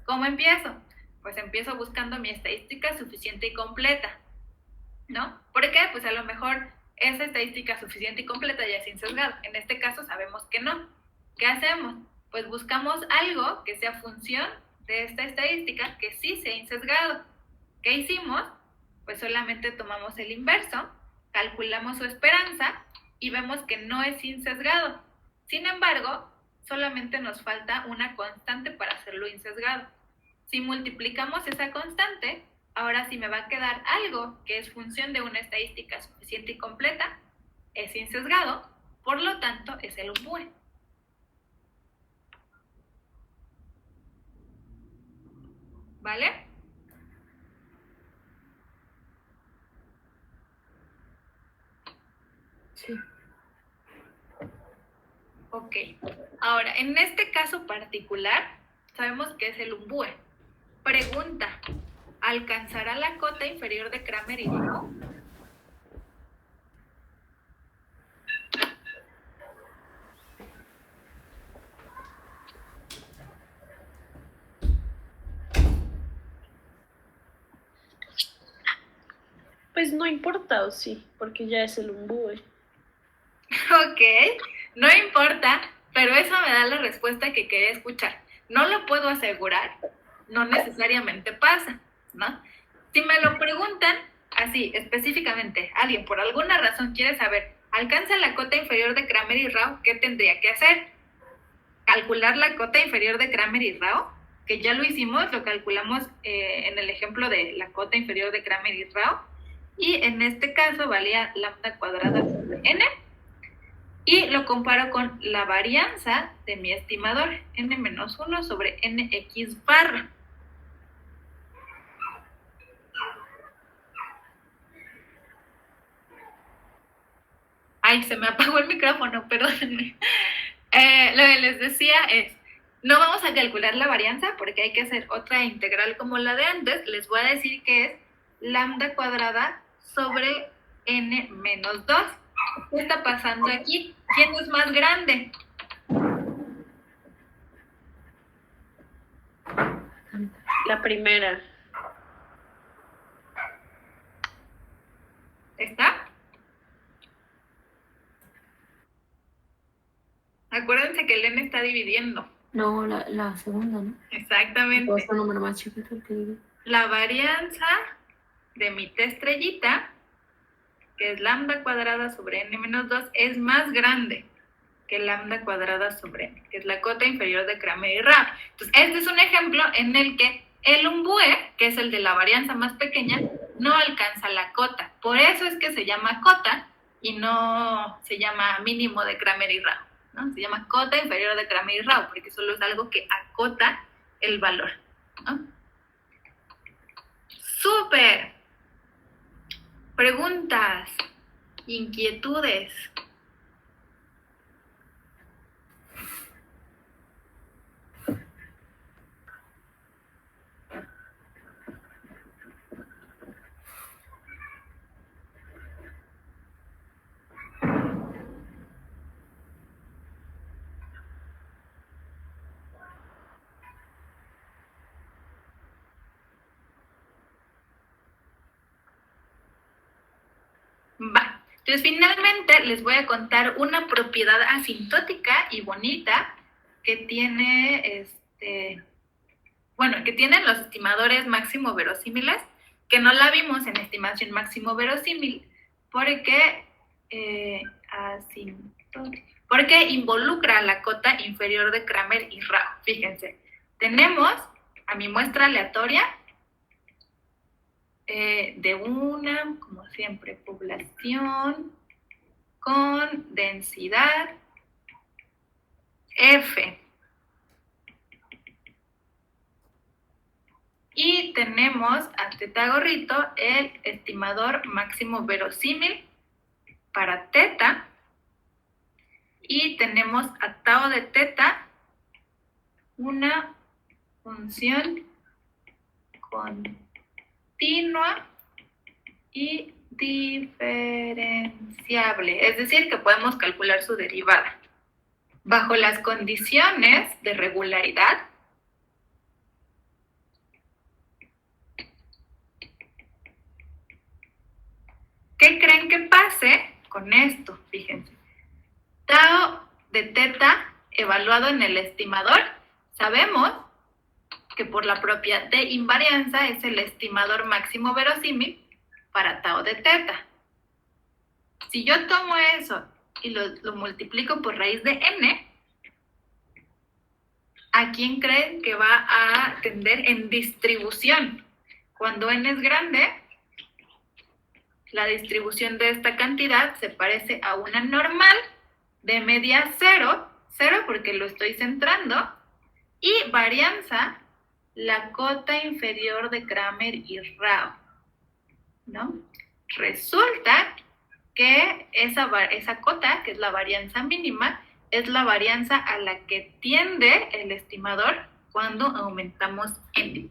Speaker 1: ¿Cómo empiezo? Pues empiezo buscando mi estadística suficiente y completa, ¿no? ¿Por qué? Pues a lo mejor esa estadística suficiente y completa ya es insesgada. En este caso sabemos que no. ¿Qué hacemos? Pues buscamos algo que sea función de esta estadística que sí sea insesgado. ¿Qué hicimos? Pues solamente tomamos el inverso, calculamos su esperanza y vemos que no es insesgado. Sin embargo, solamente nos falta una constante para hacerlo insesgado. Si multiplicamos esa constante, ahora sí me va a quedar algo que es función de una estadística suficiente y completa, es insesgado, por lo tanto es el umbúe. ¿Vale?
Speaker 5: Sí.
Speaker 1: Ok. Ahora, en este caso particular, sabemos que es el umbúe. Pregunta, ¿alcanzará la cota inferior de Kramer y Rao?
Speaker 3: Pues no importa, ¿o sí? Porque ya es el umbúe.
Speaker 1: Ok, no importa, pero eso me da la respuesta que quería escuchar. No lo puedo asegurar, no necesariamente pasa, ¿no? Si me lo preguntan así específicamente, alguien por alguna razón quiere saber, ¿alcanza la cota inferior de Kramer y Rao? ¿Qué tendría que hacer? calcular la cota inferior de Kramer y Rao, que ya lo hicimos, lo calculamos en el ejemplo de la cota inferior de Kramer y Rao, y en este caso valía lambda cuadrada sobre n, y lo comparo con la varianza de mi estimador, n-1 sobre nx barra. Ay, se me apagó el micrófono, perdónenme. Lo que les decía es, no vamos a calcular la varianza porque hay que hacer otra integral como la de antes. Les voy a decir que es lambda cuadrada sobre n menos 2. ¿Qué está pasando aquí? ¿Quién es más grande?
Speaker 3: La primera.
Speaker 1: ¿Está? Acuérdense que el n está dividiendo.
Speaker 5: No, la segunda, ¿no?
Speaker 1: Exactamente.
Speaker 5: Es un número más chiquito el que divide.
Speaker 1: La varianza de mi t estrellita, que es lambda cuadrada sobre n menos 2, es más grande que lambda cuadrada sobre n, que es la cota inferior de Kramer y Rao. Entonces, este es un ejemplo en el que el umbue, que es el de la varianza más pequeña, no alcanza la cota. Por eso es que se llama cota y no se llama mínimo de Kramer y Rao, ¿no? Se llama cota inferior de Kramer y Rao, porque solo es algo que acota el valor, ¿no? ¡Súper! Preguntas, inquietudes. Va. Entonces, finalmente les voy a contar una propiedad asintótica y bonita que tiene, que tienen los estimadores máximo verosímiles, que no la vimos en estimación máximo verosímil, porque porque involucra la cota inferior de Kramer y Rao. Fíjense, tenemos a mi muestra aleatoria de una, como siempre, población con densidad F. Y tenemos a teta gorrito el estimador máximo verosímil para teta. Y tenemos a tau de teta una función continua y diferenciable, es decir, que podemos calcular su derivada. Bajo las condiciones de regularidad, ¿qué creen que pase con esto? Fíjense. Tau de teta evaluado en el estimador, sabemos que por la propiedad de invarianza es el estimador máximo verosímil para tau de teta. Si yo tomo eso y lo multiplico por raíz de n, ¿a quién creen que va a tender en distribución? Cuando n es grande, la distribución de esta cantidad se parece a una normal de media 0 porque lo estoy centrando, y varianza, la cota inferior de Kramer y Rao, ¿no? Resulta que esa cota, que es la varianza mínima, es la varianza a la que tiende el estimador cuando aumentamos n.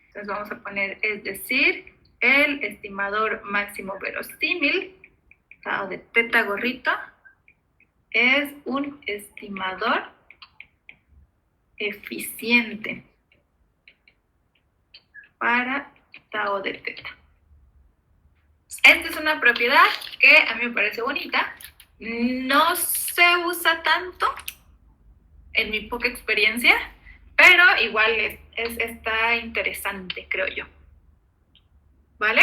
Speaker 1: Entonces vamos a poner, es decir, el estimador máximo verosímil, tau de teta gorrito, es un estimador eficiente para tau de teta. Esta es una propiedad que a mí me parece bonita. No se usa tanto en mi poca experiencia, pero igual está interesante, creo yo. ¿Vale?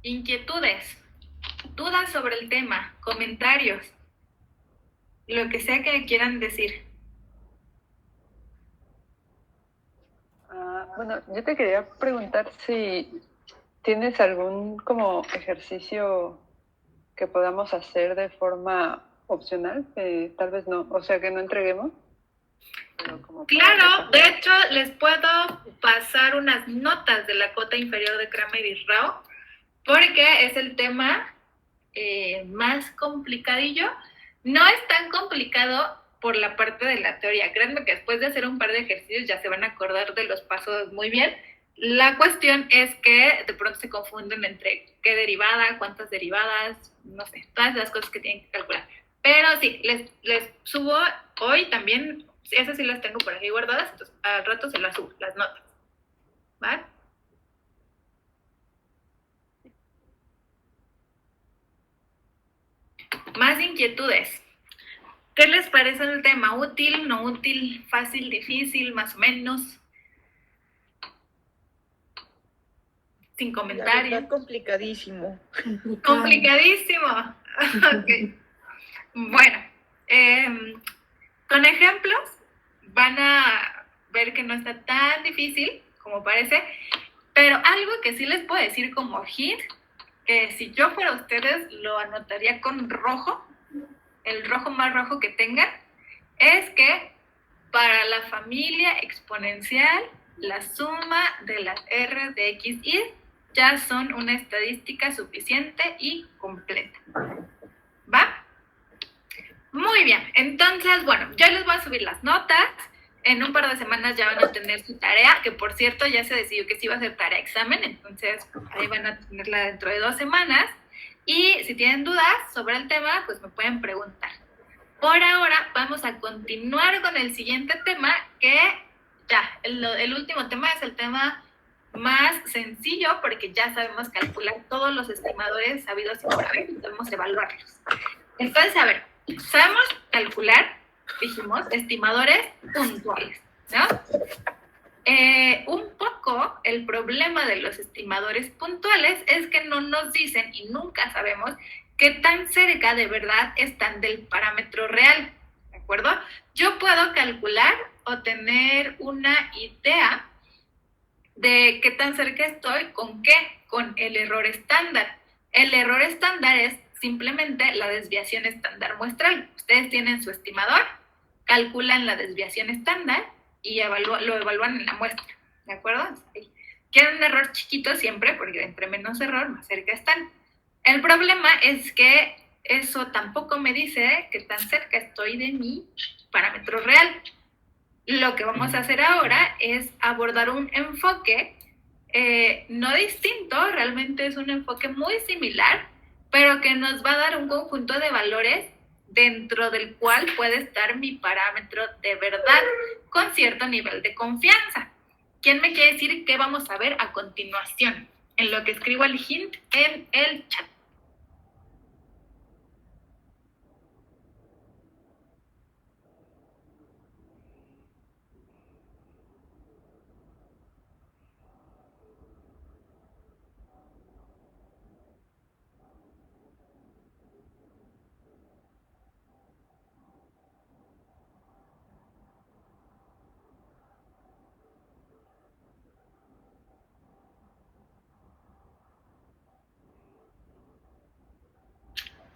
Speaker 1: ¿Inquietudes? dudas sobre el tema, comentarios, lo que sea que quieran decir.
Speaker 6: Bueno, yo te quería preguntar si tienes algún como ejercicio que podamos hacer de forma opcional, que tal vez no, o sea, que no entreguemos.
Speaker 1: Claro, de hecho les puedo pasar unas notas de la cota inferior de Kramer y Rao, porque es el tema más complicadillo. No es tan complicado por la parte de la teoría. Créanme que después de hacer un par de ejercicios ya se van a acordar de los pasos muy bien. La cuestión es que de pronto se confunden entre qué derivada, cuántas derivadas, no sé, todas las cosas que tienen que calcular. Pero sí, les subo hoy también, esas sí las tengo por aquí guardadas, entonces al rato se las subo, las notas. ¿Vale? Más inquietudes. ¿Qué les parece el tema? ¿Útil, no útil, fácil, difícil, más o menos? Sin comentario.
Speaker 11: Complicadísimo.
Speaker 1: Complicadísimo. Okay. Bueno, con ejemplos van a ver que no está tan difícil como parece, pero algo que sí les puedo decir como hit, que si yo fuera ustedes lo anotaría con rojo, el rojo más rojo que tengan, es que para la familia exponencial, la suma de las R de X, Y ya son una estadística suficiente y completa. ¿Va? Muy bien, entonces, bueno, yo les voy a subir las notas. En un par de semanas ya van a tener su tarea, que por cierto ya se decidió que sí va a ser tarea examen, entonces ahí van a tenerla dentro de 2 semanas. Y si tienen dudas sobre el tema, pues me pueden preguntar. Por ahora vamos a continuar con el siguiente tema, que ya, el último tema es el tema más sencillo, porque ya sabemos calcular todos los estimadores sabidos y por haber, sabemos evaluarlos. Entonces, a ver, sabemos calcular, dijimos, estimadores puntuales, ¿no? Un poco el problema de los estimadores puntuales es que no nos dicen y nunca sabemos qué tan cerca de verdad están del parámetro real, ¿de acuerdo? Yo puedo calcular o tener una idea de qué tan cerca estoy, ¿con qué? Con el error estándar. El error estándar es simplemente la desviación estándar muestral. Ustedes tienen su estimador, calculan la desviación estándar y lo evalúan en la muestra, ¿de acuerdo? Quieren un error chiquito siempre, porque entre menos error, más cerca están. El problema es que eso tampoco me dice qué tan cerca estoy de mi parámetro real. Lo que vamos a hacer ahora es abordar un enfoque no distinto, realmente es un enfoque muy similar, pero que nos va a dar un conjunto de valores dentro del cual puede estar mi parámetro de verdad con cierto nivel de confianza. ¿Quién me quiere decir qué vamos a ver a continuación? En lo que escribo el hint en el chat.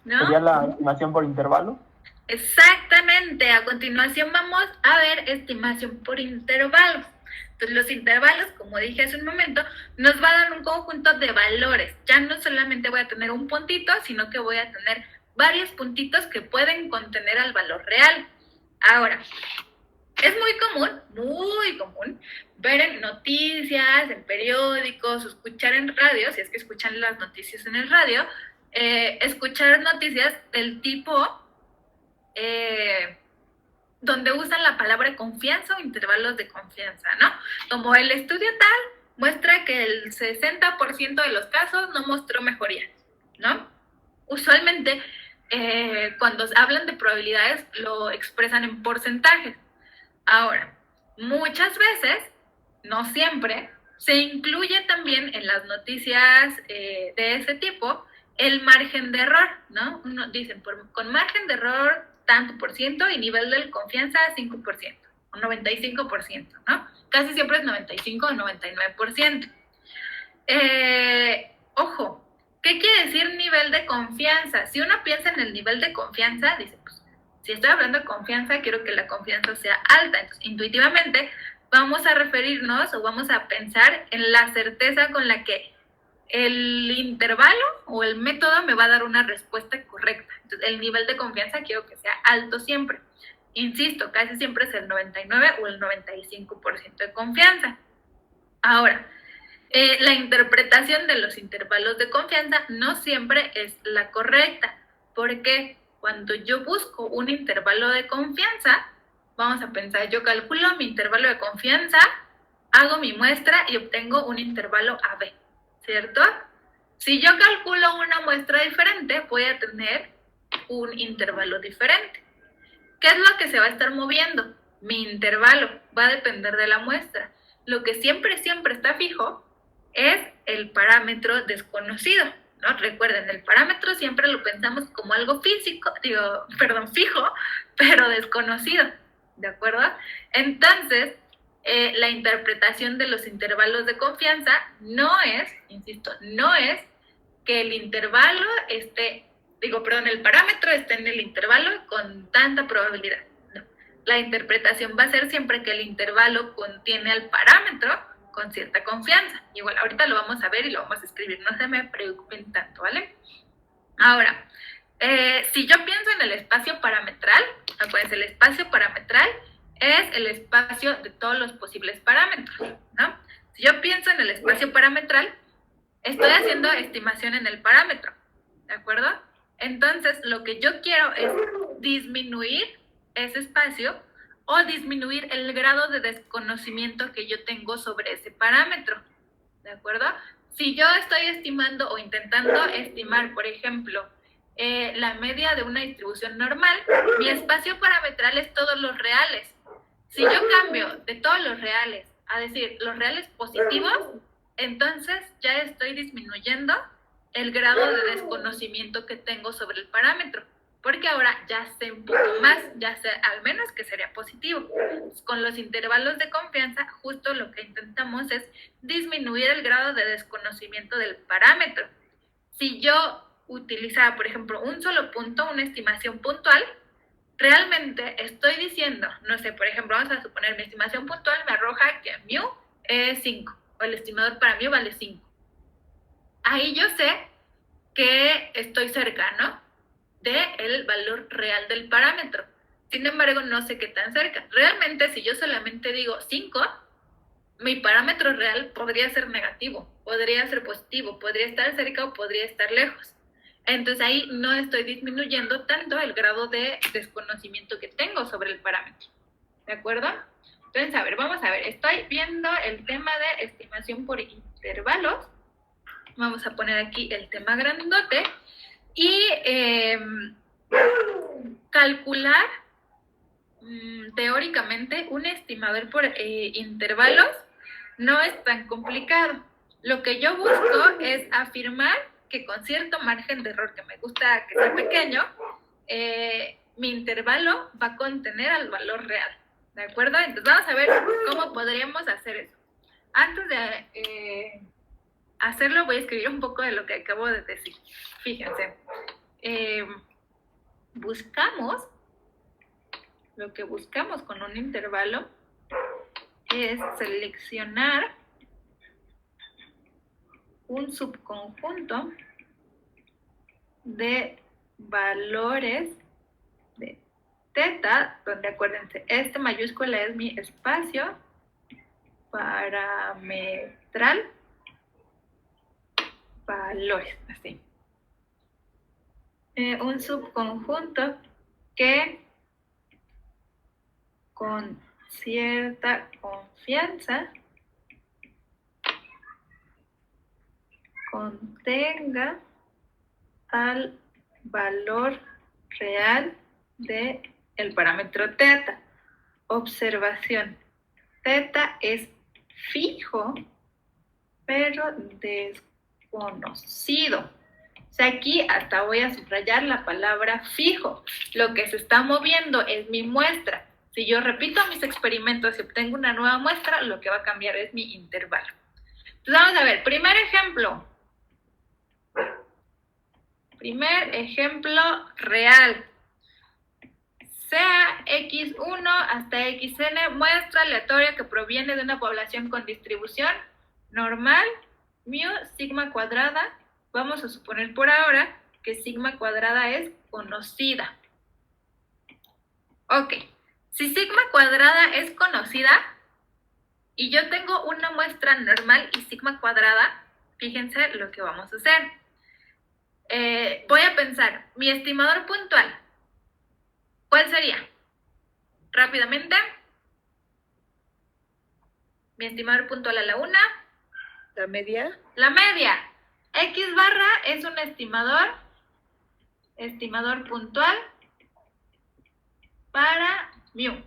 Speaker 1: ¿No?
Speaker 4: ¿Sería la estimación por intervalo?
Speaker 1: Exactamente, a continuación vamos a ver estimación por intervalos. Entonces los intervalos, como dije hace un momento, nos va a dar un conjunto de valores. Ya no solamente voy a tener un puntito, sino que voy a tener varios puntitos que pueden contener al valor real. Ahora, es muy común ver en noticias, en periódicos, escuchar en radio, si es que escuchan las noticias en el radio, escuchar noticias del tipo donde usan la palabra confianza o intervalos de confianza, ¿no? Como el estudio tal muestra que el 60% de los casos no mostró mejoría, ¿no? Usualmente cuando hablan de probabilidades lo expresan en porcentajes. Ahora, muchas veces, no siempre, se incluye también en las noticias de ese tipo el margen de error, ¿no? Dicen, con margen de error tanto por ciento y nivel de confianza 5% o 95%, ¿no? Casi siempre es 95 o 99%. Ojo, ¿qué quiere decir nivel de confianza? Si uno piensa en el nivel de confianza, dice, pues, si estoy hablando de confianza, quiero que la confianza sea alta. Entonces, intuitivamente, vamos a referirnos o vamos a pensar en la certeza con la que el intervalo o el método me va a dar una respuesta correcta. Entonces, el nivel de confianza quiero que sea alto siempre. Insisto, casi siempre es el 99 o el 95% de confianza. Ahora, la interpretación de los intervalos de confianza no siempre es la correcta, porque cuando yo busco un intervalo de confianza, vamos a pensar, yo calculo mi intervalo de confianza, hago mi muestra y obtengo un intervalo AB, ¿cierto? Si yo calculo una muestra diferente, voy a tener un intervalo diferente. ¿Qué es lo que se va a estar moviendo? Mi intervalo va a depender de la muestra. Lo que siempre está fijo es el parámetro desconocido, ¿no? Recuerden, el parámetro siempre lo pensamos como algo fijo, pero desconocido, ¿de acuerdo? Entonces, la interpretación de los intervalos de confianza no es, insisto, no es que el intervalo el parámetro esté en el intervalo con tanta probabilidad. No. La interpretación va a ser siempre que el intervalo contiene al parámetro con cierta confianza. Igual, ahorita lo vamos a ver y lo vamos a escribir, no se me preocupen tanto, ¿vale? Ahora, si yo pienso en el espacio parametral, acuérdense, el espacio parametral es el espacio de todos los posibles parámetros, ¿no? Si yo pienso en el espacio parametral, estoy haciendo estimación en el parámetro, ¿de acuerdo? Entonces, lo que yo quiero es disminuir ese espacio o disminuir el grado de desconocimiento que yo tengo sobre ese parámetro, ¿de acuerdo? Si yo estoy estimando o intentando estimar, por ejemplo, la media de una distribución normal, mi espacio parametral es todos los reales. Si yo cambio de todos los reales a decir los reales positivos, entonces ya estoy disminuyendo el grado de desconocimiento que tengo sobre el parámetro, porque ahora ya sé un poco más, ya sé al menos que sería positivo. Con los intervalos de confianza, justo lo que intentamos es disminuir el grado de desconocimiento del parámetro. Si yo utilizara, por ejemplo, un solo punto, una estimación puntual, realmente estoy diciendo, no sé, por ejemplo, vamos a suponer mi estimación puntual me arroja que mu es 5, o el estimador para mu vale 5. Ahí yo sé que estoy cerca, ¿no?, del valor real del parámetro. Sin embargo, no sé qué tan cerca. Realmente, si yo solamente digo 5, mi parámetro real podría ser negativo, podría ser positivo, podría estar cerca o podría estar lejos. Entonces ahí no estoy disminuyendo tanto el grado de desconocimiento que tengo sobre el parámetro. ¿De acuerdo? Entonces, a ver, vamos a ver. Estoy viendo el tema de estimación por intervalos. Vamos a poner aquí el tema grandote. Y calcular teóricamente un estimador por intervalos no es tan complicado. Lo que yo busco es afirmar que con cierto margen de error, que me gusta que sea pequeño, mi intervalo va a contener al valor real, ¿de acuerdo? Entonces vamos a ver cómo podríamos hacer eso. Antes de hacerlo, voy a escribir un poco de lo que acabo de decir. Fíjense, lo que buscamos con un intervalo es seleccionar un subconjunto de valores de teta, donde acuérdense, este mayúscula es mi espacio parametral, valores, así. Un subconjunto que con cierta confianza contenga al valor real del parámetro teta. Observación. Teta es fijo, pero desconocido. O sea, aquí hasta voy a subrayar la palabra fijo. Lo que se está moviendo es mi muestra. Si yo repito mis experimentos y obtengo una nueva muestra, lo que va a cambiar es mi intervalo. Entonces vamos a ver, primer ejemplo. Primer ejemplo real. Sea x1 hasta xn, muestra aleatoria que proviene de una población con distribución normal, mu sigma cuadrada. Vamos a suponer por ahora que sigma cuadrada es conocida. Ok, si sigma cuadrada es conocida y yo tengo una muestra normal y sigma cuadrada, fíjense lo que vamos a hacer. Voy a pensar, mi estimador puntual, ¿cuál sería? Rápidamente. Mi estimador puntual a la una.
Speaker 3: ¿La media?
Speaker 1: La media. X barra es un estimador puntual para mu.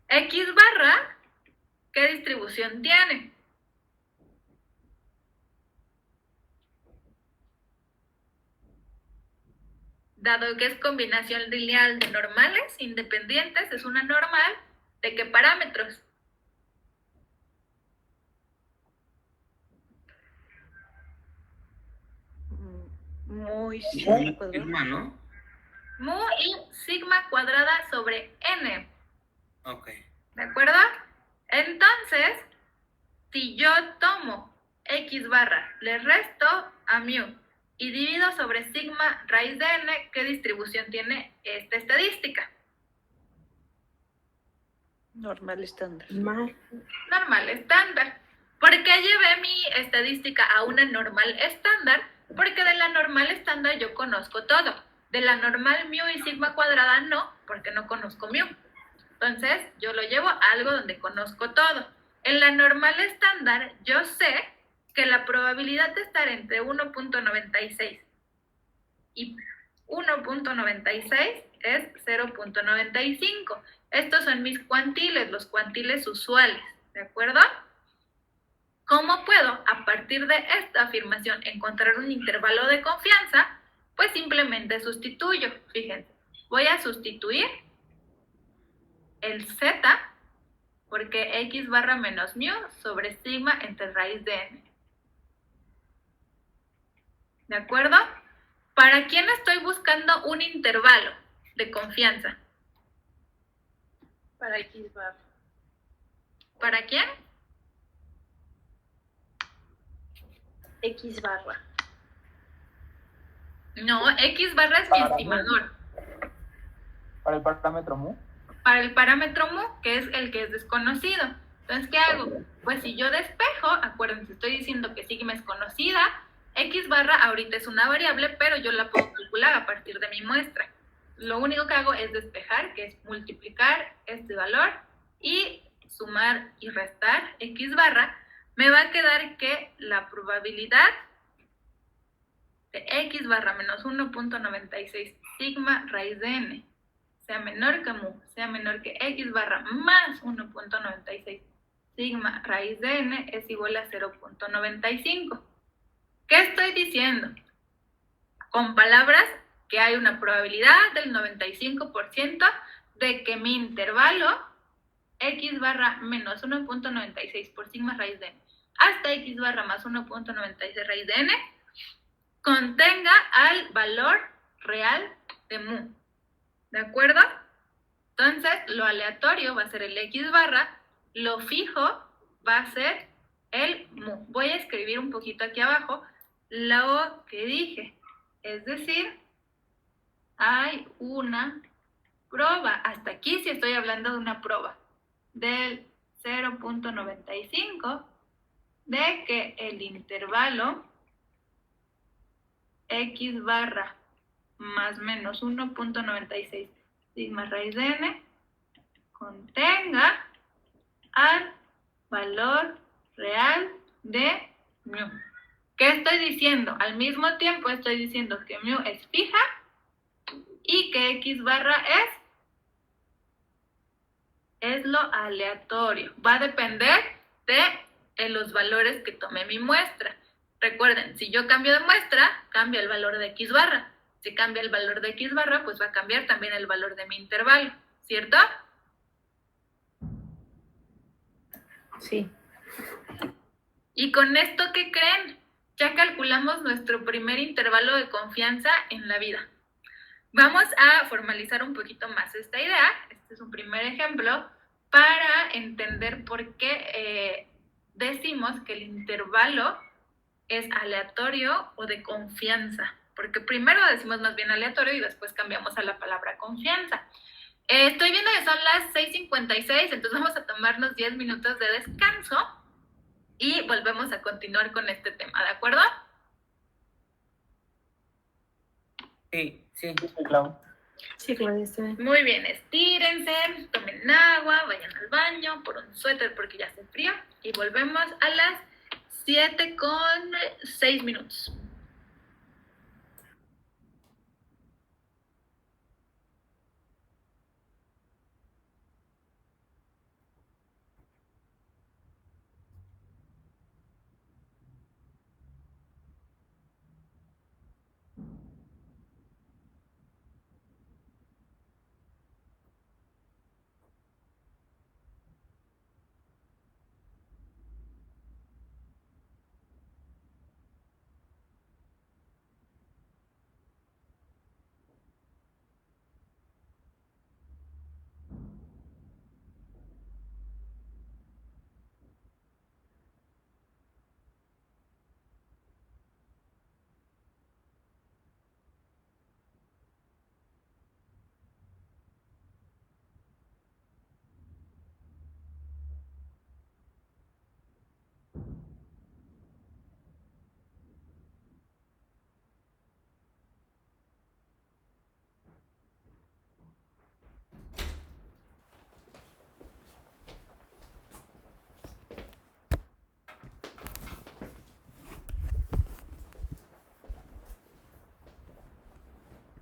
Speaker 1: X barra, ¿qué distribución tiene? Dado que es combinación lineal de normales independientes, es una normal, ¿de qué parámetros?
Speaker 10: Muy sigma, ¿no?
Speaker 1: Mu y sigma cuadrada sobre n.
Speaker 10: Ok.
Speaker 1: ¿De acuerdo? Entonces, si yo tomo x barra, le resto a mu y divido sobre sigma raíz de n, ¿qué distribución tiene esta estadística?
Speaker 3: Normal estándar.
Speaker 1: Normal estándar. ¿Por qué llevé mi estadística a una normal estándar? Porque de la normal estándar yo conozco todo. De la normal mu y sigma cuadrada no, porque no conozco mu. Entonces, yo lo llevo a algo donde conozco todo. En la normal estándar, yo sé que la probabilidad de estar entre 1.96 y 1.96 es 0.95. Estos son mis cuantiles, los cuantiles usuales, ¿de acuerdo? ¿Cómo puedo, a partir de esta afirmación, encontrar un intervalo de confianza? Pues simplemente sustituyo. Fíjense, voy a sustituir el z, porque x barra menos mu sobre sigma entre raíz de n. ¿De acuerdo? ¿Para quién estoy buscando un intervalo de confianza?
Speaker 3: Para x barra.
Speaker 1: ¿Para quién?
Speaker 3: X barra.
Speaker 1: No, x barra es mi estimador.
Speaker 4: Para el parámetro mu.
Speaker 1: Para el parámetro mu, que es el que es desconocido. Entonces, ¿qué hago? Pues si yo despejo, acuérdense, estoy diciendo que sigma es conocida, x barra ahorita es una variable, pero yo la puedo calcular a partir de mi muestra. Lo único que hago es despejar, que es multiplicar este valor y sumar y restar x barra. Me va a quedar que la probabilidad de x barra menos 1.96 sigma raíz de n sea menor que mu, sea menor que x barra más 1.96 sigma raíz de n es igual a 0.95. ¿Qué estoy diciendo? Con palabras que hay una probabilidad del 95% de que mi intervalo x barra menos 1.96 por sigma raíz de n hasta x barra más 1.96 raíz de n contenga al valor real de mu. ¿De acuerdo? Entonces, lo aleatorio va a ser el x barra, lo fijo va a ser el mu. Voy a escribir un poquito aquí abajo lo que dije. Es decir, hay una prueba. Hasta aquí sí estoy hablando de una prueba del 0.95 de que el intervalo x barra más menos 1.96 sigma raíz de n contenga al valor real de mu. ¿Qué estoy diciendo? Al mismo tiempo estoy diciendo que mu es fija y que x barra es lo aleatorio. Va a depender de los valores que tomé mi muestra. Recuerden, si yo cambio de muestra, cambia el valor de X barra. Si cambia el valor de X barra, pues va a cambiar también el valor de mi intervalo, ¿cierto?
Speaker 5: Sí.
Speaker 1: Y con esto, ¿qué creen? Ya calculamos nuestro primer intervalo de confianza en la vida. Vamos a formalizar un poquito más esta idea. Este es un primer ejemplo para entender por qué decimos que el intervalo es aleatorio o de confianza. Porque primero decimos más bien aleatorio y después cambiamos a la palabra confianza. Estoy viendo que son las 6:56, entonces vamos a tomarnos 10 minutos de descanso y volvemos a continuar con este tema, ¿de acuerdo?
Speaker 10: Sí, sí.
Speaker 4: Sí, Clau.
Speaker 5: Sí, Claudia, está bien.
Speaker 1: Muy bien, estírense, tomen agua, vayan al baño, por un suéter porque ya hace frío y volvemos a las 7:06.